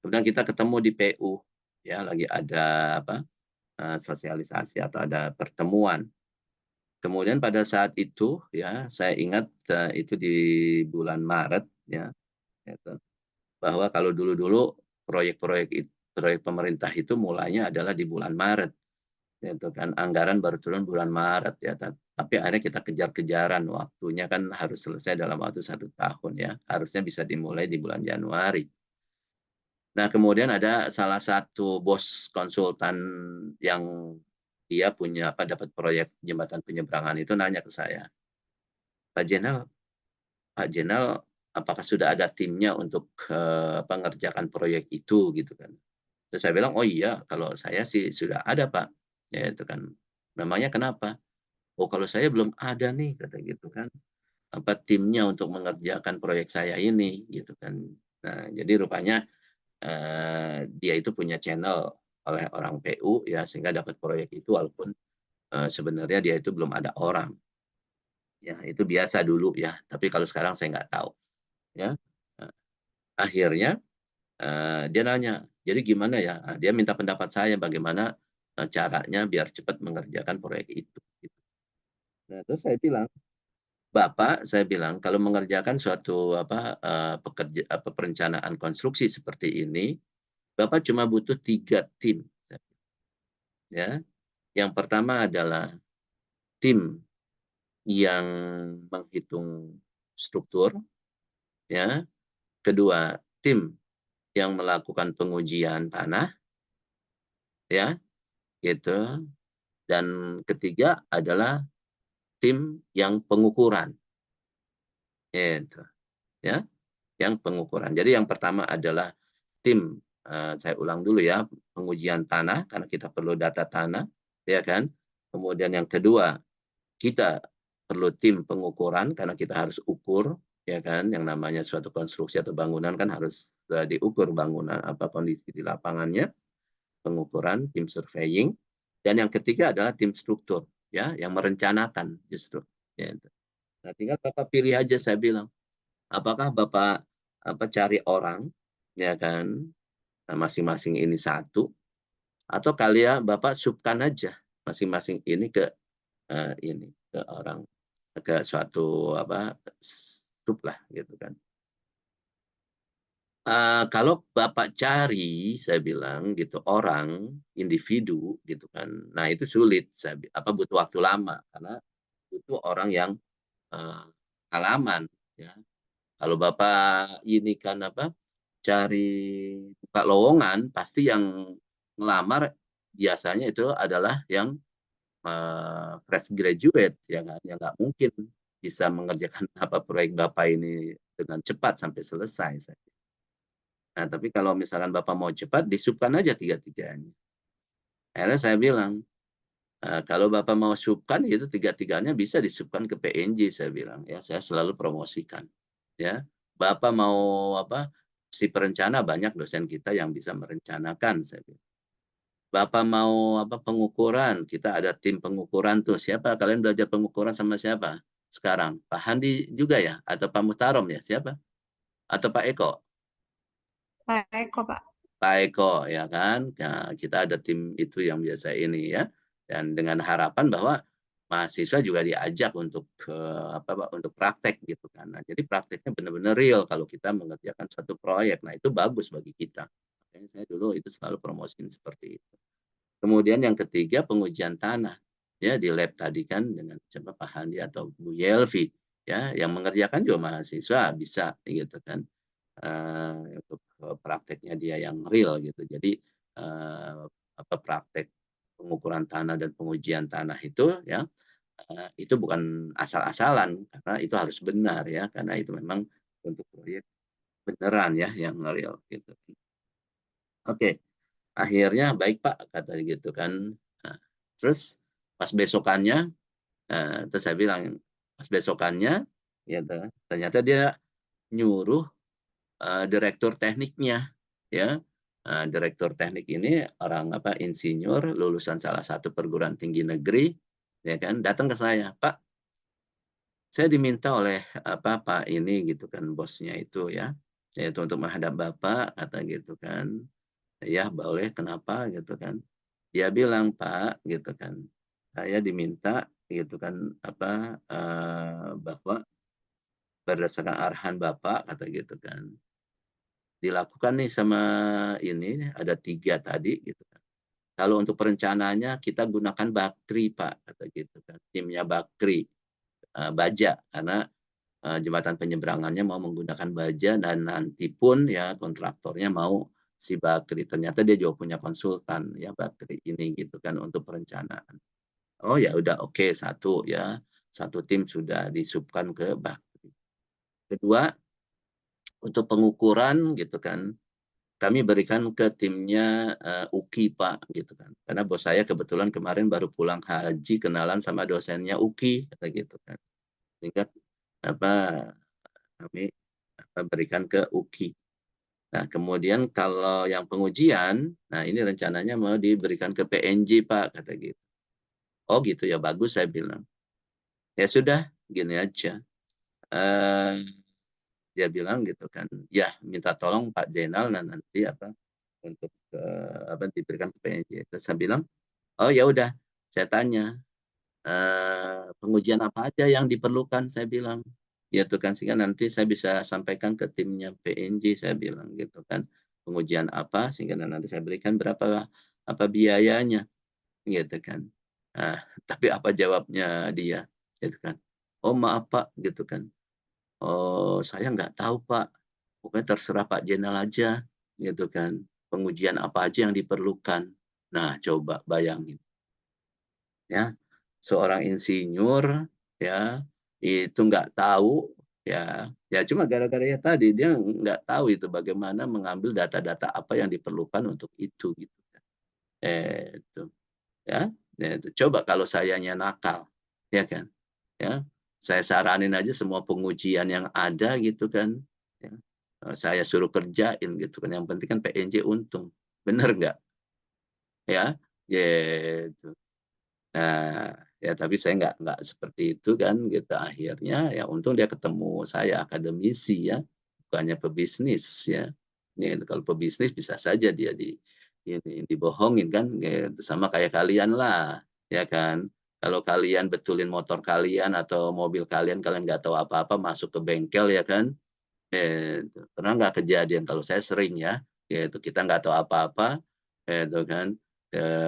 Kemudian kita ketemu di PU ya, lagi ada sosialisasi atau ada pertemuan. Kemudian pada saat itu ya, saya ingat, itu di bulan Maret ya, gitu. Bahwa kalau dulu-dulu proyek pemerintah itu mulainya adalah di bulan Maret, gitu kan. Anggaran baru turun bulan Maret ya, tapi akhirnya kita kejar-kejaran, waktunya kan harus selesai dalam waktu 1 tahun ya, harusnya bisa dimulai di bulan Januari. Nah, kemudian ada salah satu bos konsultan yang dia punya dapat proyek jembatan penyeberangan itu nanya ke saya, "Pak Jenal Pak Jenal, apakah sudah ada timnya untuk, mengerjakan proyek itu?" Gitu kan. Terus saya bilang, "Oh iya, kalau saya sih sudah ada Pak." Ya itu kan. "Memangnya kenapa?" "Oh kalau saya belum ada nih," kata gitu kan, "timnya untuk mengerjakan proyek saya ini," gitu kan. Nah jadi rupanya, dia itu punya channel oleh orang PU ya sehingga dapat proyek itu walaupun, sebenarnya dia itu belum ada orang. Ya, itu biasa dulu ya, tapi kalau sekarang saya nggak tahu ya. Nah, akhirnya dia nanya, "Jadi gimana ya?" Dia minta pendapat saya bagaimana, caranya biar cepat mengerjakan proyek itu, gitu. Nah, terus saya bilang, "Bapak," saya bilang, "kalau mengerjakan suatu perencanaan konstruksi seperti ini, Bapak cuma butuh 3 tim," ya. Yang pertama adalah tim yang menghitung struktur, ya. Kedua, tim yang melakukan pengujian tanah, ya, gitu. Dan ketiga adalah tim yang pengukuran, gitu, ya, yang pengukuran. Jadi yang pertama adalah tim, saya ulang dulu ya, pengujian tanah karena kita perlu data tanah, ya kan. Kemudian yang kedua, kita perlu tim pengukuran karena kita harus ukur, ya kan, yang namanya suatu konstruksi atau bangunan kan harus, diukur bangunan kondisi di lapangannya, pengukuran, tim surveying, dan yang ketiga adalah tim struktur, ya, yang merencanakan justru, ya. Nah, tinggal Bapak pilih aja saya bilang, apakah Bapak, cari orang, ya kan, masing-masing ini satu, atau kalian Bapak subkan aja masing-masing ini ke, ke orang, ke suatu sub lah gitu kan. Kalau Bapak cari, saya bilang gitu, orang, individu gitu kan, nah itu sulit, butuh waktu lama karena butuh orang yang, eee, pengalaman ya. Kalau Bapak ini kan cari buka lowongan, pasti yang ngelamar biasanya itu adalah yang, fresh graduate ya kan, yang nggak mungkin bisa mengerjakan proyek Bapak ini dengan cepat sampai selesai. Nah, tapi kalau misalkan Bapak mau cepat, disubkan aja tiga-tiganya. Akhirnya saya bilang, kalau Bapak mau subkan, itu tiga-tiganya bisa disubkan ke PNJ, saya bilang, ya, saya selalu promosikan, ya. Bapak mau si perencana, banyak dosen kita yang bisa merencanakan, saya bilang. Bapak mau pengukuran, kita ada tim pengukuran tuh, siapa kalian belajar pengukuran sama siapa sekarang? Pak Handi juga ya? Atau Pak Muhtarom ya? Siapa? Atau Pak Eko? Pak Eko, Pak. Pak Eko ya kan. Nah, kita ada tim itu yang biasa ini ya. Dan dengan harapan bahwa mahasiswa juga diajak untuk untuk praktek gitu kan. Nah, jadi prakteknya benar-benar real kalau kita mengerjakan suatu proyek. Nah, itu bagus bagi kita. Makanya saya dulu itu selalu promosiin seperti itu. Kemudian yang ketiga pengujian tanah. Ya, di lab tadi kan dengan coba Pak Handi atau Bu Yelvi ya, yang mengerjakan juga mahasiswa bisa gitu kan. Untuk prakteknya dia yang real gitu. Jadi, praktek pengukuran tanah dan pengujian tanah itu ya, itu bukan asal-asalan karena itu harus benar ya, karena itu memang untuk proyek beneran ya yang real gitu. Oke, akhirnya "Baik Pak," kata gitu kan. Nah, terus pas besokannya, terus saya bilang, pas besokannya gitu, ternyata dia nyuruh direktur tekniknya, ya. Direktur teknik ini orang insinyur lulusan salah satu perguruan tinggi negeri, ya kan, datang ke saya, "Pak, saya diminta oleh Pak ini," gitu kan, bosnya itu ya, yaitu "untuk menghadap Bapak," kata gitu kan. "Ya boleh, kenapa?" Gitu kan. Dia bilang, "Pak," gitu kan, "saya diminta," gitu kan, bahwa berdasarkan arahan Bapak, kata gitu kan, dilakukan nih sama ini, ada 3 tadi gitu kan. Kalau untuk perencanaannya kita gunakan Bakri Pak, kata gitu kan, timnya Bakri, baja, karena, jembatan penyeberangannya mau menggunakan baja dan nanti pun ya kontraktornya mau si Bakri. Ternyata dia juga punya konsultan ya Bakri ini gitu kan untuk perencanaan. Oh ya udah oke, satu ya, satu tim sudah disubkan ke Bakri. Kedua, untuk pengukuran gitu kan, kami berikan ke timnya, UKI, Pak, gitu kan. Karena bos saya kebetulan kemarin baru pulang haji, kenalan sama dosennya UKI, kata gitu kan. Sehingga apa, kami berikan ke UKI. Nah, kemudian kalau yang pengujian, nah ini rencananya mau diberikan ke PNJ, Pak, kata gitu. "Oh gitu ya, bagus," saya bilang. Ya sudah, gini aja, eh, dia bilang gitu kan, ya minta tolong Pak Jenal dan nanti untuk diberikan ke PNJ. Terus saya bilang, oh ya udah, saya tanya, pengujian apa aja yang diperlukan, saya bilang gitu kan, sehingga nanti saya bisa sampaikan ke timnya PNJ, saya bilang gitu kan, pengujian apa sehingga nanti saya berikan berapa biayanya gitu kan. Nah, tapi apa jawabnya dia gitu kan, oh maaf Pak gitu kan, oh saya nggak tahu Pak, pokoknya terserah Pak Jenal aja gitu kan, pengujian apa aja yang diperlukan. Nah coba bayangin ya, seorang insinyur ya, itu nggak tahu ya cuma gara-gara ya tadi dia nggak tahu itu bagaimana mengambil data-data apa yang diperlukan untuk itu gitu kan. Itu ya, itu coba kalau sayanya nakal, ya kan, ya saya saranin aja semua pengujian yang ada gitu kan, ya, saya suruh kerjain gitu kan, yang penting kan PNJ untung, bener nggak? Ya, gitu. Nah, ya tapi saya nggak seperti itu kan gitu, akhirnya ya untung dia ketemu saya akademisi ya, bukannya pebisnis ya. Ya kalau pebisnis bisa saja dia dibohongin kan, gitu. Sama kayak kalian lah, ya kan. Kalau kalian betulin motor kalian atau mobil kalian, kalian nggak tahu apa-apa masuk ke bengkel ya kan, pernah nggak kejadian, kalau saya sering ya, gitu, kita nggak tahu apa-apa, gitu kan,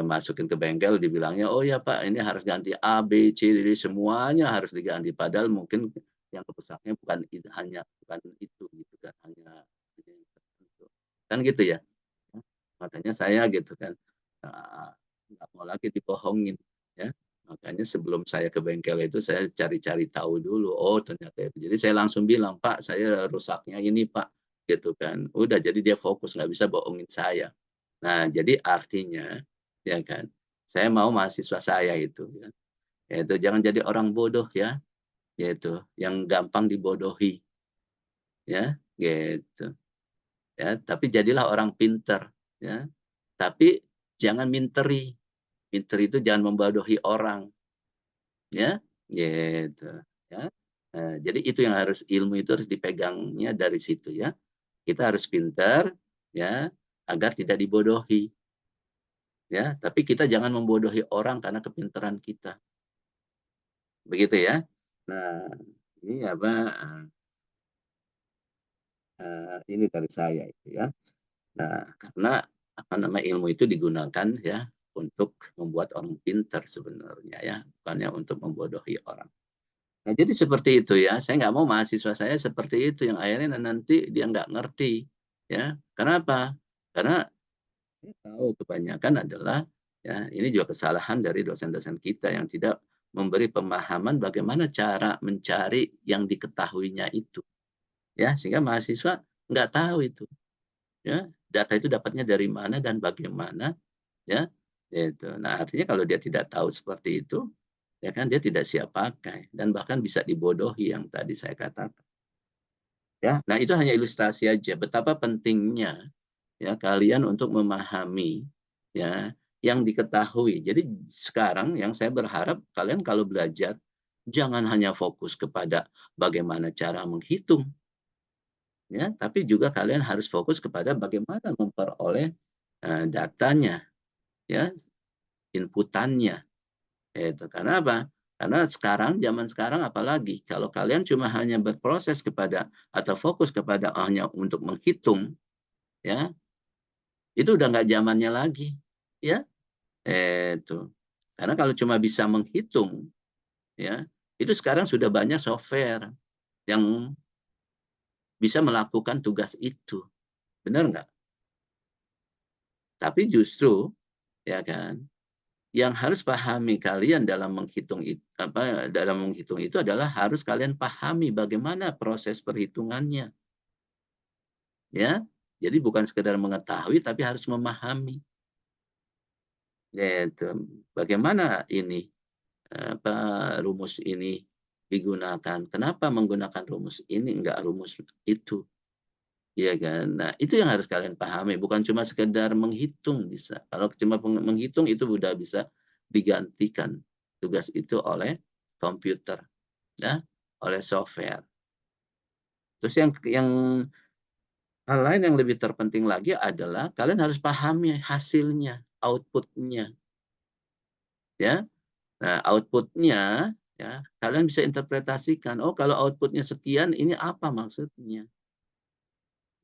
masukin ke bengkel dibilangnya, "Oh ya Pak, ini harus ganti A, B, C, D, semuanya harus diganti." Padahal mungkin yang rusaknya bukan itu gitu kan, hanya yang tertentu. Kan gitu ya? Makanya saya gitu kan, eee, nggak mau lagi dibohongin ya. Makanya sebelum saya ke bengkel itu saya cari-cari tahu dulu, oh ternyata itu. Jadi saya langsung bilang, "Pak, saya rusaknya ini Pak." Gitu kan. Udah jadi dia fokus, nggak bisa bohongin saya. Nah jadi artinya, ya kan, saya mau mahasiswa saya itu ya, yaitu jangan jadi orang bodoh ya, yaitu yang gampang dibodohi ya, gitu. Ya, tapi jadilah orang pinter ya. Tapi jangan minteri. Pinter itu jangan membodohi orang, ya, gitu, ya. Jadi itu yang ilmu itu harus dipegangnya dari situ ya. Kita harus pintar, ya, agar tidak dibodohi, ya. Tapi kita jangan membodohi orang karena kepintaran kita, begitu ya. Nah, ini ini dari saya itu ya. Nah, karena ilmu itu digunakan ya untuk membuat orang pintar sebenarnya ya, bukannya untuk membodohi orang. Nah, jadi seperti itu ya. Saya nggak mau mahasiswa saya seperti itu yang akhirnya nanti dia nggak ngerti ya. Kenapa? Karena saya tahu kebanyakan adalah ya ini juga kesalahan dari dosen-dosen kita yang tidak memberi pemahaman bagaimana cara mencari yang diketahuinya itu ya, sehingga mahasiswa nggak tahu itu. Ya, data itu dapatnya dari mana dan bagaimana, ya, itu. Nah, artinya kalau dia tidak tahu seperti itu, ya kan dia tidak siap pakai dan bahkan bisa dibodohi yang tadi saya katakan. Ya, nah itu hanya ilustrasi aja betapa pentingnya ya kalian untuk memahami ya yang diketahui. Jadi sekarang yang saya berharap kalian kalau belajar jangan hanya fokus kepada bagaimana cara menghitung ya, tapi juga kalian harus fokus kepada bagaimana memperoleh datanya, ya, inputannya, itu. Karena apa? Karena zaman sekarang apalagi kalau kalian cuma hanya berproses kepada atau fokus kepada hanya untuk menghitung, ya, itu udah nggak zamannya lagi, ya, itu. Karena kalau cuma bisa menghitung, ya, itu sekarang sudah banyak software yang bisa melakukan tugas itu, benar nggak? Tapi justru, ya kan, yang harus pahami kalian dalam menghitung itu adalah harus kalian pahami bagaimana proses perhitungannya, ya. Jadi bukan sekedar mengetahui tapi harus memahami. Yaitu bagaimana ini rumus ini digunakan. Kenapa menggunakan rumus ini enggak rumus itu, ya kan. Nah, itu yang harus kalian pahami, bukan cuma sekedar menghitung bisa. Kalau cuma menghitung itu udah bisa digantikan tugas itu oleh komputer. ya, oleh software. Terus yang hal lain yang lebih terpenting lagi adalah kalian harus pahami hasilnya, output-nya, ya. Nah, output-nya, ya, kalian bisa interpretasikan, oh kalau output-nya sekian, ini apa maksudnya?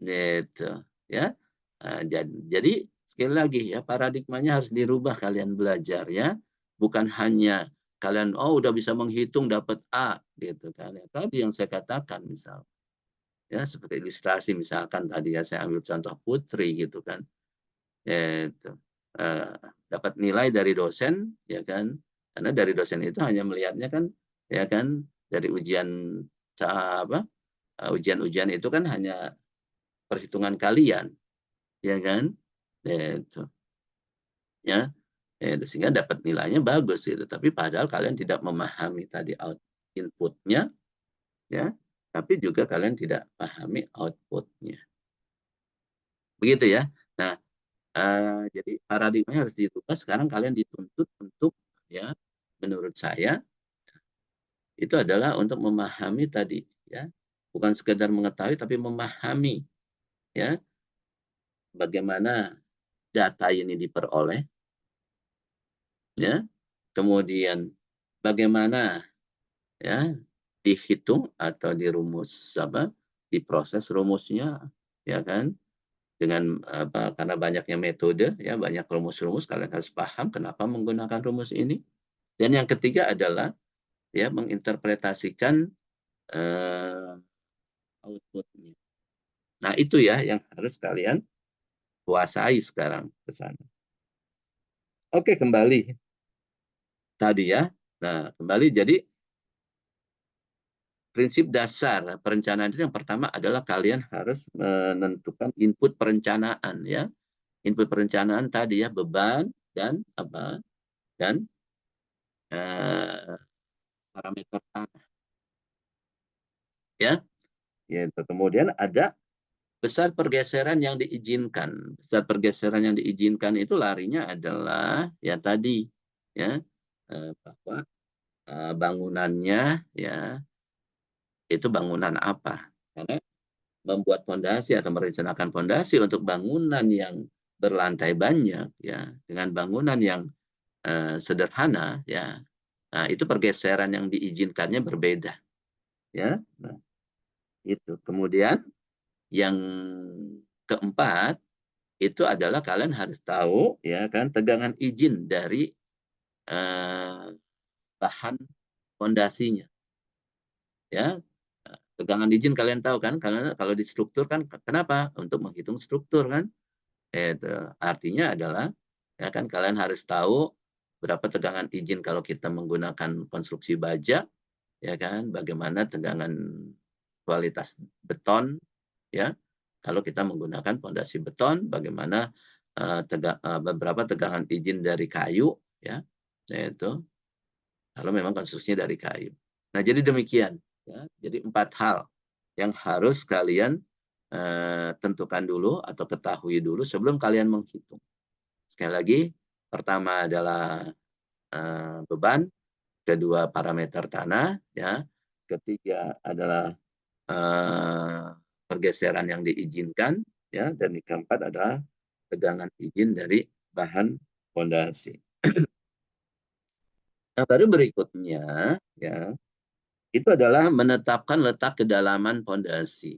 Gitu, ya. Nah, jadi sekali lagi ya, paradigmanya harus dirubah kalian belajar ya. Bukan hanya kalian udah bisa menghitung dapat A gitu kan. Ya, tadi yang saya katakan misal ya seperti ilustrasi misalkan tadi ya saya ambil contoh Putri gitu kan. Itu eh, dapat nilai dari dosen ya kan. Karena dari dosen itu hanya melihatnya kan ya kan dari ujian-ujian itu kan hanya perhitungan kalian ya kan itu ya sehingga dapat nilainya bagus gitu tapi padahal kalian tidak memahami tadi inputnya ya tapi juga kalian tidak pahami outputnya begitu ya. Nah jadi paradigmanya harus dirubah sekarang kalian dituntut untuk ya menurut saya itu adalah untuk memahami tadi ya bukan sekedar mengetahui tapi memahami ya bagaimana data ini diperoleh ya kemudian bagaimana ya dihitung atau dirumus diproses rumusnya ya kan dengan karena banyaknya metode ya banyak rumus-rumus kalian harus paham kenapa menggunakan rumus ini dan yang ketiga adalah ya menginterpretasikan eh, outputnya. Nah itu ya yang harus kalian kuasai sekarang ke sana. Oke kembali tadi ya. Nah kembali jadi prinsip dasar perencanaan itu yang pertama adalah kalian harus menentukan input perencanaan ya. Input perencanaan tadi ya beban dan dan eh, parameter tanah ya. Gitu. Kemudian ada besar pergeseran yang diizinkan. Besar pergeseran yang diizinkan itu larinya adalah ya tadi ya bahwa bangunannya ya itu bangunan apa? Karena membuat fondasi atau merencanakan fondasi untuk bangunan yang berlantai banyak ya dengan bangunan yang sederhana ya nah itu pergeseran yang diizinkannya berbeda ya nah, itu kemudian yang keempat itu adalah kalian harus tahu ya kan tegangan izin dari eh, bahan fondasinya ya tegangan izin kalian tahu kan karena kalau di struktur kan kenapa untuk menghitung struktur kan itu artinya adalah ya kan kalian harus tahu berapa tegangan izin kalau kita menggunakan konstruksi baja ya kan bagaimana tegangan kualitas beton ya kalau kita menggunakan fondasi beton bagaimana beberapa tegangan izin dari kayu ya yaitu kalau memang konstruksinya dari kayu. Nah jadi demikian ya jadi 4 hal yang harus kalian tentukan dulu atau ketahui dulu sebelum kalian menghitung. Sekali lagi, pertama adalah beban, kedua parameter tanah, ya, ketiga adalah pergeseran yang diizinkan, ya, dan yang keempat adalah tegangan izin dari bahan fondasi. Nah, baru berikutnya, ya, itu adalah menetapkan letak kedalaman fondasi.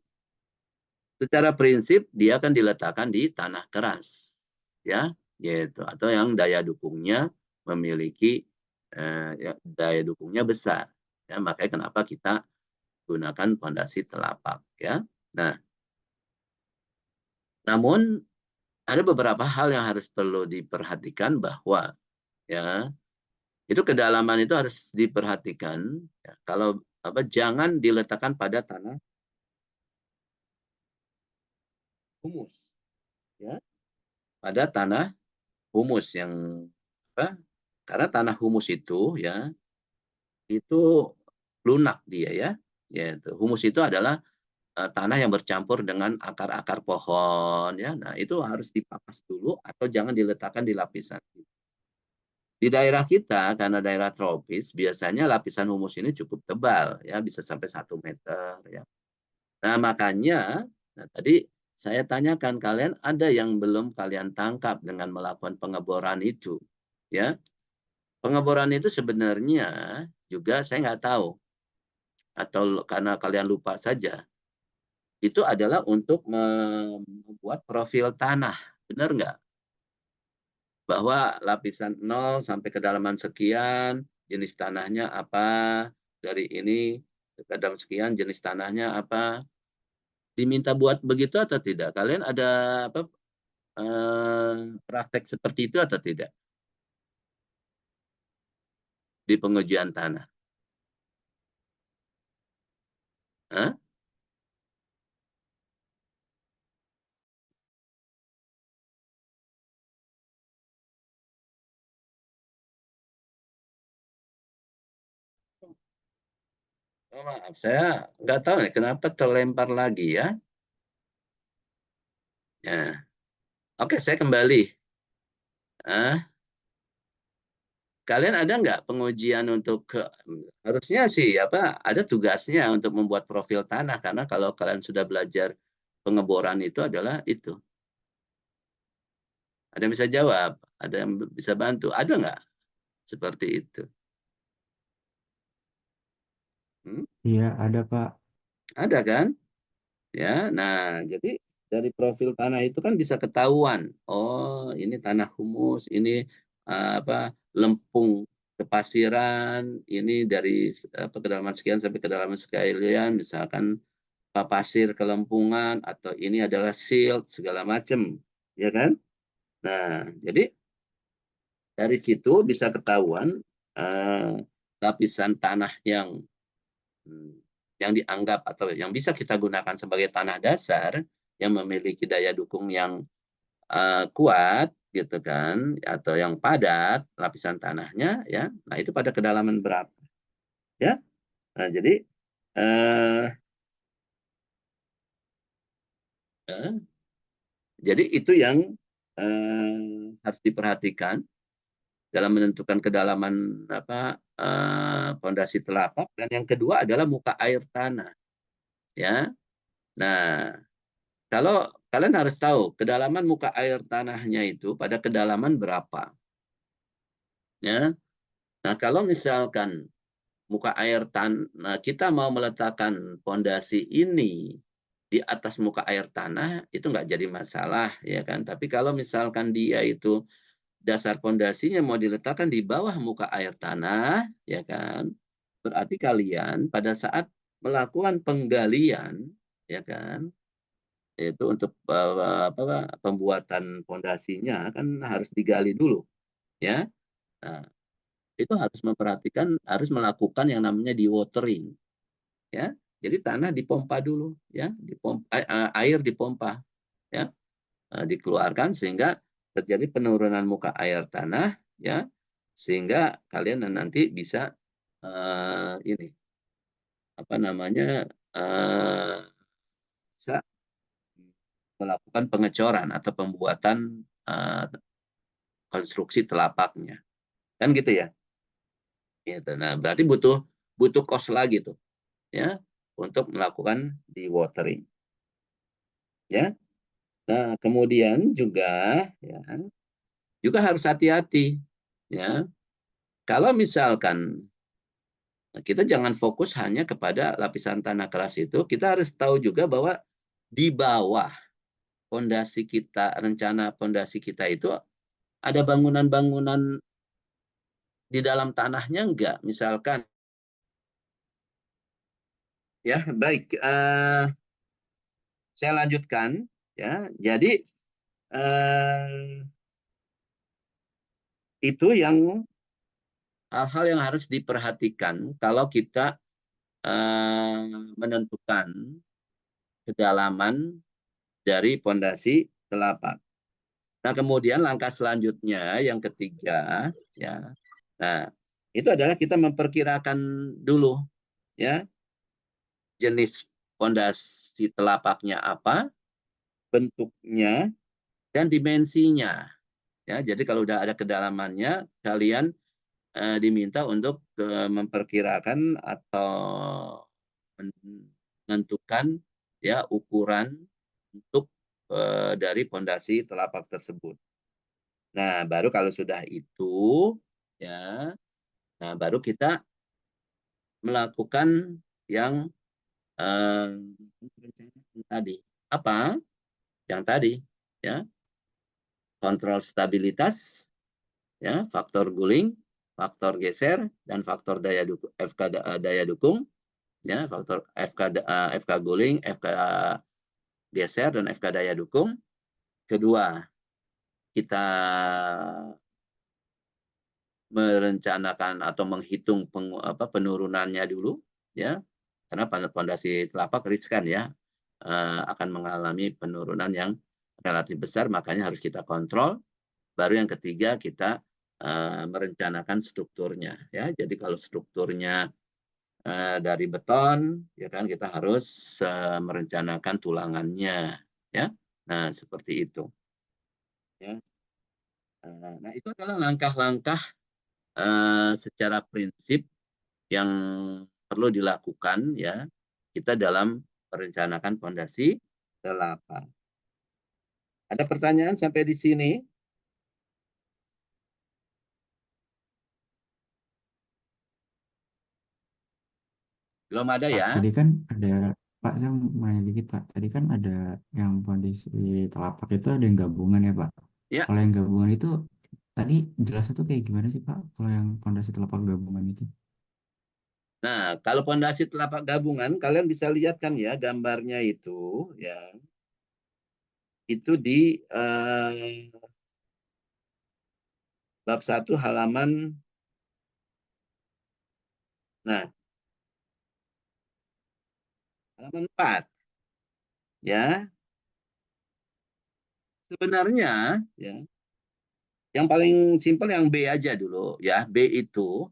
Secara prinsip dia akan diletakkan di tanah keras, ya, yaitu atau yang daya dukungnya memiliki daya dukungnya besar. Ya, makanya kenapa kita gunakan fondasi telapak, ya. Nah, namun ada beberapa hal yang harus perlu diperhatikan bahwa ya itu kedalaman itu harus diperhatikan. Ya, kalau jangan diletakkan pada tanah humus, ya, pada tanah humus yang karena tanah humus itu ya itu lunak dia ya. Yaitu humus itu adalah tanah yang bercampur dengan akar-akar pohon ya. Nah, itu harus dipakas dulu atau jangan diletakkan di lapisan. Di daerah kita, karena daerah tropis, biasanya lapisan humus ini cukup tebal, ya, bisa sampai 1 meter. Ya. Nah, makanya, nah, tadi saya tanyakan, kalian ada yang belum kalian tangkap dengan melakukan pengeboran itu? Ya, pengeboran itu sebenarnya juga saya nggak tahu, atau karena kalian lupa saja. Itu adalah untuk membuat profil tanah, benar nggak? Bahwa lapisan 0 sampai kedalaman sekian, jenis tanahnya apa, dari ini ke dalam sekian, jenis tanahnya apa. Diminta buat begitu atau tidak? Kalian ada apa praktek seperti itu atau tidak di pengujian tanah? Hah? Oh, maaf, saya nggak tahu nih kenapa terlempar lagi ya. Ya. Oke, saya kembali. Kalian ada nggak pengujian untuk harusnya sih apa ada tugasnya untuk membuat profil tanah, karena kalau kalian sudah belajar pengeboran itu adalah itu. Ada yang bisa jawab, ada yang bisa bantu, ada nggak seperti itu? Iya, ada Pak. Ada kan? Ya, nah jadi dari profil tanah itu kan bisa ketahuan. Oh, ini tanah humus, ini apa lempung kepasiran, ini dari kedalaman sekian sampai kedalaman sekian, misalkan pasir kelempungan atau ini adalah silt segala macam, ya kan? Nah, jadi dari situ bisa ketahuan eh, lapisan tanah Hmm, yang dianggap atau yang bisa kita gunakan sebagai tanah dasar yang memiliki daya dukung yang kuat gitu kan, atau yang padat lapisan tanahnya ya. Nah, itu pada kedalaman berapa ya. Nah, eh, eh, jadi itu yang harus diperhatikan dalam menentukan kedalaman apa pondasi telapak, dan yang kedua adalah muka air tanah ya. Nah, kalau kalian harus tahu kedalaman muka air tanahnya itu pada kedalaman berapa, ya. Nah, kalau misalkan muka air tanah kita mau meletakkan pondasi ini di atas muka air tanah itu nggak jadi masalah, ya kan. Tapi kalau misalkan dia itu dasar pondasinya mau diletakkan di bawah muka air tanah, ya kan, berarti kalian pada saat melakukan penggalian, ya kan, itu untuk pembuatan pondasinya kan harus digali dulu ya. Nah, itu harus memperhatikan, harus melakukan yang namanya dewatering ya. Jadi tanah dipompa dulu ya, air dipompa ya, dikeluarkan sehingga terjadi penurunan muka air tanah ya, sehingga kalian nanti bisa ini apa namanya bisa melakukan pengecoran atau pembuatan konstruksi telapaknya. Kan gitu ya. Gitu. Nah, berarti butuh butuh kos lagi tuh ya untuk melakukan dewatering. Ya. Nah, kemudian ya juga harus hati-hati ya. Kalau misalkan kita jangan fokus hanya kepada lapisan tanah keras itu, kita harus tahu juga bahwa di bawah pondasi kita, rencana pondasi kita itu ada bangunan-bangunan di dalam tanahnya enggak? Misalkan, ya baik, saya lanjutkan, ya. Jadi itu yang hal-hal yang harus diperhatikan kalau kita menentukan kedalaman dari pondasi telapak. Nah, kemudian langkah selanjutnya yang ketiga, ya. Nah, itu adalah kita memperkirakan dulu, ya, jenis pondasi telapaknya apa, bentuknya, dan dimensinya. Ya, jadi kalau udah ada kedalamannya, kalian diminta untuk memperkirakan atau menentukan ya ukuran untuk dari pondasi telapak tersebut. Nah, baru kalau sudah itu ya, nah baru kita melakukan yang eh, tadi. Apa? Yang tadi ya, kontrol stabilitas, ya, faktor guling, faktor geser, dan faktor daya dukung, daya dukung, ya, faktor FK guling, FK geser, dan FK daya dukung. Kedua, kita merencanakan atau menghitung penurunannya dulu, ya, karena pondasi telapak riskan ya, akan mengalami penurunan yang relatif besar, makanya harus kita kontrol. Baru yang ketiga kita merencanakan strukturnya, ya. Jadi kalau strukturnya dari beton, ya kan kita harus merencanakan tulangannya, ya. Nah seperti itu. Ya. Nah itu adalah langkah-langkah secara prinsip yang perlu dilakukan ya kita dalam merencanakan fondasi telapak. Ada pertanyaan sampai di sini? Belum ada Pak, ya? tadi kan ada, Pak, saya mau nanya dikit, Pak. Tadi kan ada yang kondisi telapak itu ada yang gabungan ya, Pak. Ya. Kalau yang gabungan itu tadi jelasnya tuh kayak gimana sih, Pak? Kalau yang fondasi telapak gabungan itu? Nah, kalau fondasi telapak gabungan, kalian bisa lihat kan ya gambarnya itu, ya, itu di bab 1 halaman, nah, halaman 4, ya. Sebenarnya, ya, yang paling simpel yang B aja dulu, ya. B itu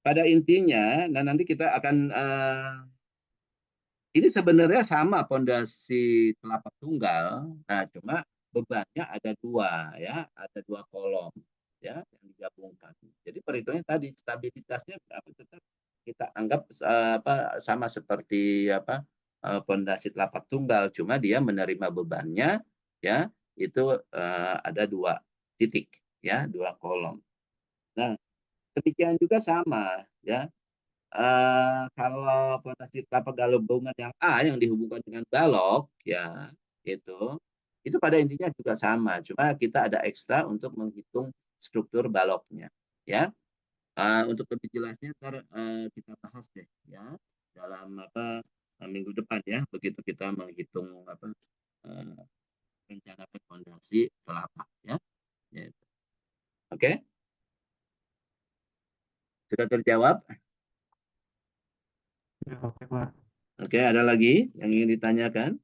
pada intinya, nah nanti kita akan ini sebenarnya sama pondasi telapak tunggal, nah cuma bebannya ada dua ya, ada dua kolom ya yang digabungkan. Jadi perhitungannya tadi stabilitasnya berapa tetap kita anggap sama seperti pondasi telapak tunggal, cuma dia menerima bebannya ya itu ada dua titik ya, dua kolom. Nah demikian juga sama ya. Kalau fondasi tapak gabungan yang A yang dihubungkan dengan balok ya itu pada intinya juga sama, cuma kita ada ekstra untuk menghitung struktur baloknya ya. Untuk lebih jelasnya ntar kita bahas deh ya dalam minggu depan ya, begitu kita menghitung uh, rencana fondasi telapak ya. Gitu. Oke, sudah terjawab. Ya, oke, Pak. Oke, ada lagi yang ingin ditanyakan?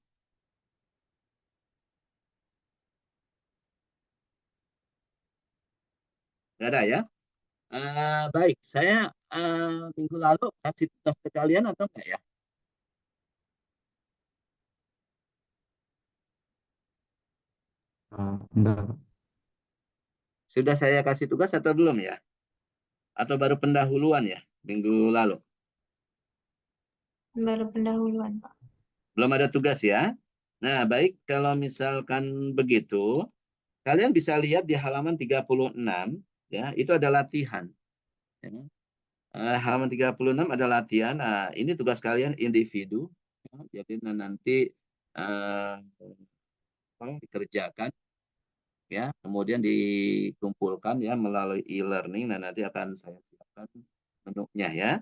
Nggak ada ya? Baik, saya minggu lalu kasih tugas ke kalian atau enggak ya? Enggak, Pak. Sudah saya kasih tugas atau belum ya? Atau baru pendahuluan ya minggu lalu? Baru pendahuluan, Pak. Belum ada tugas ya? Nah, baik kalau misalkan begitu, kalian bisa lihat di halaman 36 ya, itu ada latihan. Ya. Halaman 36 ada latihan. Nah, ini tugas kalian individu. Ya. Jadi nanti dikerjakan ya, kemudian dikumpulkan ya melalui e-learning. Nah, nanti akan saya siapkan menunya ya.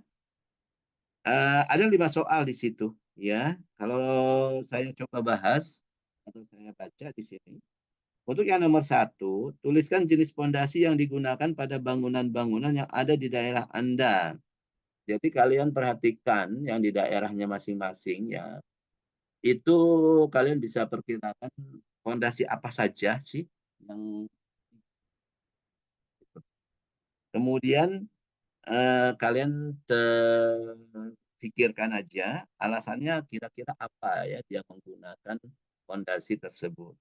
Ada 5 soal di situ ya. Kalau saya coba bahas atau saya baca di sini. Untuk yang nomor 1, tuliskan jenis pondasi yang digunakan pada bangunan-bangunan yang ada di daerah Anda. Jadi kalian perhatikan yang di daerahnya masing-masing ya. Itu kalian bisa perkirakan pondasi apa saja sih yang kemudian kalian pikirkan aja alasannya kira-kira apa ya dia menggunakan fondasi tersebut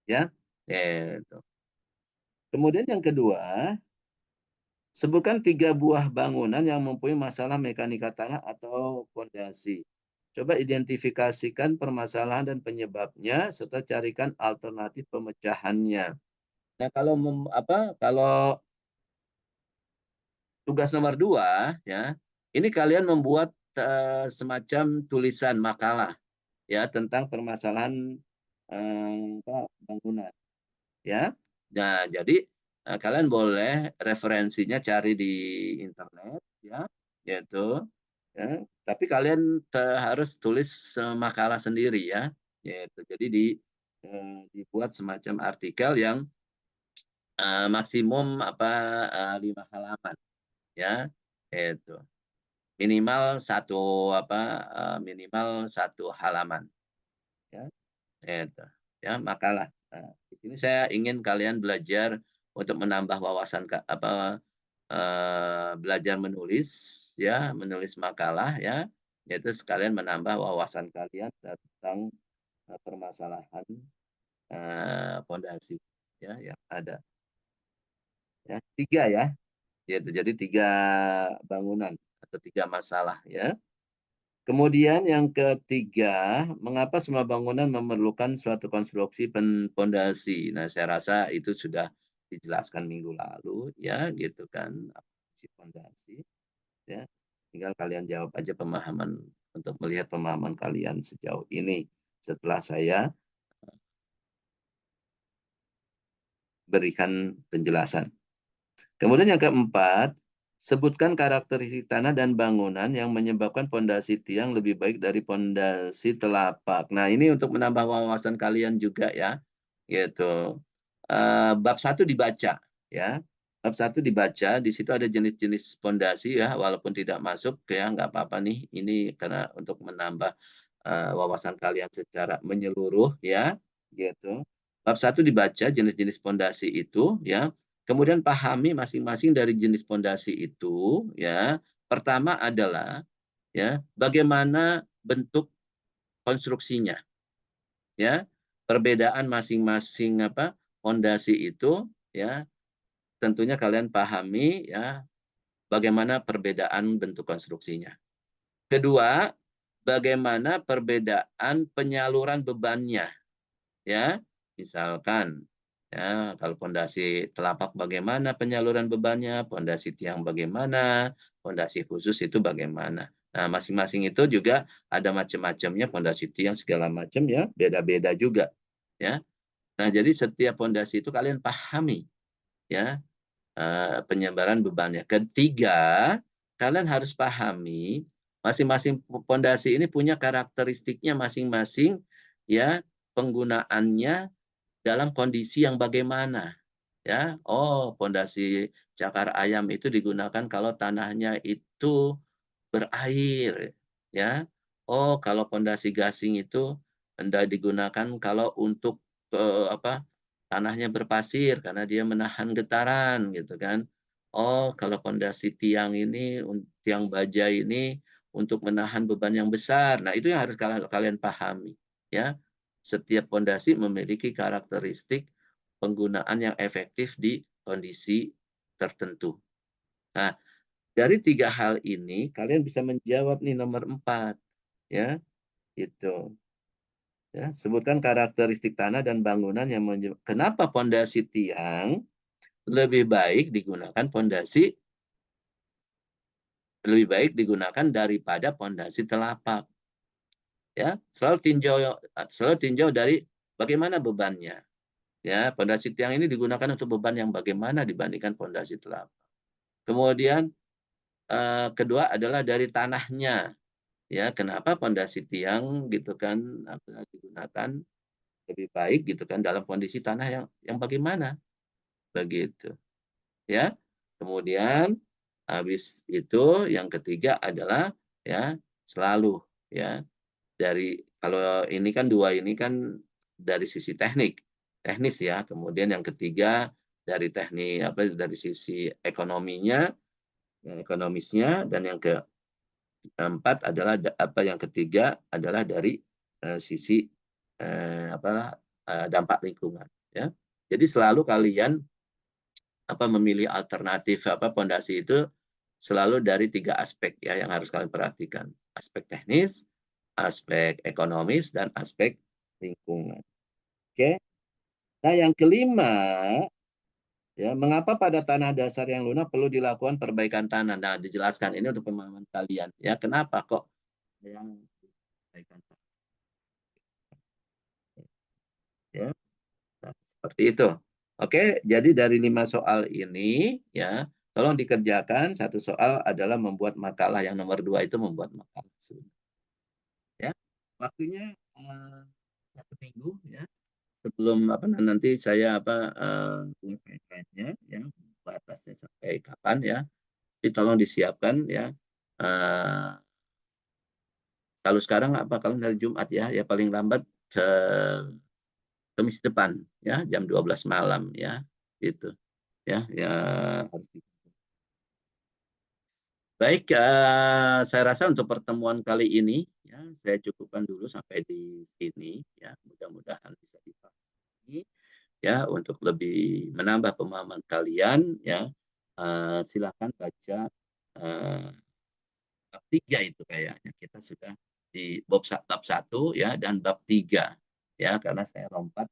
ya. Gitu. Kemudian yang kedua, sebutkan 3 buah bangunan yang mempunyai masalah mekanika tanah atau fondasi. Coba identifikasikan permasalahan dan penyebabnya serta carikan alternatif pemecahannya. Nah, kalau tugas nomor 2 ya, ini kalian membuat semacam tulisan makalah ya tentang permasalahan bangunan ya. Nah, jadi kalian boleh referensinya cari di internet ya, yaitu ya. Tapi kalian harus tulis makalah sendiri ya, yaitu jadi dibuat semacam artikel yang maksimum 5 halaman ya, itu minimal satu halaman ya. Itu, ya makalah. Nah, di sini saya ingin kalian belajar untuk menambah wawasan belajar menulis ya, menulis makalah ya, yaitu sekalian menambah wawasan kalian tentang permasalahan fondasi ya yang ada. Ya, 3 ya, yaitu jadi 3 bangunan atau 3 masalah ya. Kemudian yang ketiga, mengapa semua bangunan memerlukan suatu konstruksi pondasi? Nah, saya rasa itu sudah dijelaskan minggu lalu, ya, gitu kan, fungsi pondasi, ya. Tinggal kalian jawab aja untuk melihat pemahaman kalian sejauh ini setelah saya berikan penjelasan. Kemudian yang keempat, sebutkan karakteristik tanah dan bangunan yang menyebabkan pondasi tiang lebih baik dari pondasi telapak. Nah, ini untuk menambah wawasan kalian juga ya, yaitu bab 1 dibaca ya. Bab 1 dibaca, di situ ada jenis-jenis pondasi ya, walaupun tidak masuk ya nggak apa-apa nih. Ini karena untuk menambah wawasan kalian secara menyeluruh ya, gitu. Bab 1 dibaca jenis-jenis pondasi itu ya. Kemudian pahami masing-masing dari jenis pondasi itu ya. Pertama adalah ya, bagaimana bentuk konstruksinya ya. Perbedaan masing-masing pondasi itu ya, tentunya kalian pahami ya bagaimana perbedaan bentuk konstruksinya. Kedua, bagaimana perbedaan penyaluran bebannya ya. Misalkan ya, kalau pondasi telapak bagaimana penyaluran bebannya, pondasi tiang bagaimana, pondasi khusus itu bagaimana. Nah, masing-masing itu juga ada macam-macamnya, pondasi tiang segala macam ya, beda-beda juga ya. Nah, jadi setiap pondasi itu kalian pahami ya, penyebaran bebannya. Ketiga, kalian harus pahami masing-masing pondasi ini punya karakteristiknya masing-masing ya, penggunaannya dalam kondisi yang bagaimana ya. Oh, pondasi cakar ayam itu digunakan kalau tanahnya itu berair ya. Oh, kalau pondasi gasing itu hendak digunakan kalau untuk tanahnya berpasir karena dia menahan getaran gitu kan. Oh, kalau pondasi tiang ini, tiang baja ini untuk menahan beban yang besar. Nah, itu yang harus kalian pahami ya. Setiap pondasi memiliki karakteristik penggunaan yang efektif di kondisi tertentu. Nah, dari 3 hal ini kalian bisa menjawab nih nomor 4 ya, itu. Ya, sebutkan karakteristik tanah dan bangunan yang kenapa pondasi tiang lebih baik digunakan daripada pondasi telapak. Ya, selalu tinjau dari bagaimana bebannya. Ya, pondasi tiang ini digunakan untuk beban yang bagaimana dibandingkan pondasi telapak. Kemudian kedua adalah dari tanahnya. Ya, kenapa pondasi tiang gitu kan digunakan lebih baik gitu kan dalam kondisi tanah yang bagaimana begitu ya. Kemudian habis itu yang ketiga adalah ya selalu ya, dari kalau ini kan 2 ini kan dari sisi teknis ya. Kemudian yang ketiga dari dari sisi ekonomisnya, dan yang keempat adalah yang ketiga adalah dari sisi dampak lingkungan ya. Jadi selalu kalian memilih alternatif pondasi itu selalu dari 3 aspek ya yang harus kalian perhatikan. Aspek teknis, aspek ekonomis, dan aspek lingkungan. Oke. Nah, yang kelima, ya, mengapa pada tanah dasar yang lunak perlu dilakukan perbaikan tanah? Nah, dijelaskan ini untuk pemahaman kalian. Ya, kenapa kok yang perbaikan tanah? Ya, nah, seperti itu. Oke, jadi dari 5 soal ini, ya, tolong dikerjakan. Satu soal adalah membuat makalah. Yang nomor 2 itu membuat makalah. Ya, waktunya 1 minggu, ya. Sebelum nanti saya timeline-nya ya, batasnya sampai kapan ya. Jadi tolong disiapkan ya. Kalau sekarang kalau dari Jumat ya paling lambat Kamis depan ya jam 12 malam ya gitu ya harus. Baik, saya rasa untuk pertemuan kali ini ya saya cukupkan dulu sampai di sini ya. Mudah-mudahan bisa dipahami ya untuk lebih menambah pemahaman kalian ya. Silakan baca bab 3 itu kayaknya kita sudah di bab 1 ya dan bab 3 ya karena saya lompat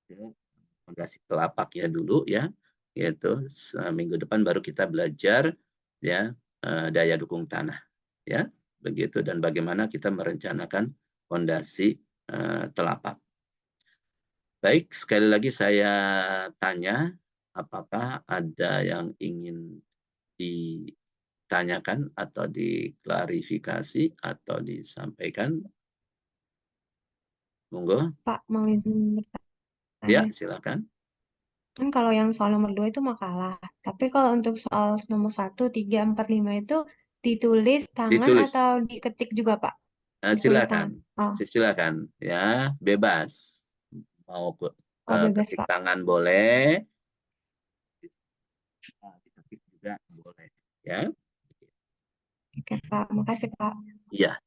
ke fondasi telapak ya dulu ya gitu. Minggu depan baru kita belajar ya daya dukung tanah ya begitu dan bagaimana kita merencanakan fondasi telapak. Baik, sekali lagi saya tanya apakah ada yang ingin ditanyakan atau diklarifikasi atau disampaikan? Monggo. Pak, mau izin Ya, bertanya. silakan. Kan kalau yang soal nomor 2 itu makalah. Tapi kalau untuk soal nomor 1, 3, 4, 5 itu ditulis tangan Ditulis. atau diketik juga, Pak? Ditulis tangan. Silakan. Oh, Silakan ya, bebas. Mau bebas, ketik Pak. tangan boleh, diketik juga boleh ya. Oke, Pak. Makasih, Pak. Iya.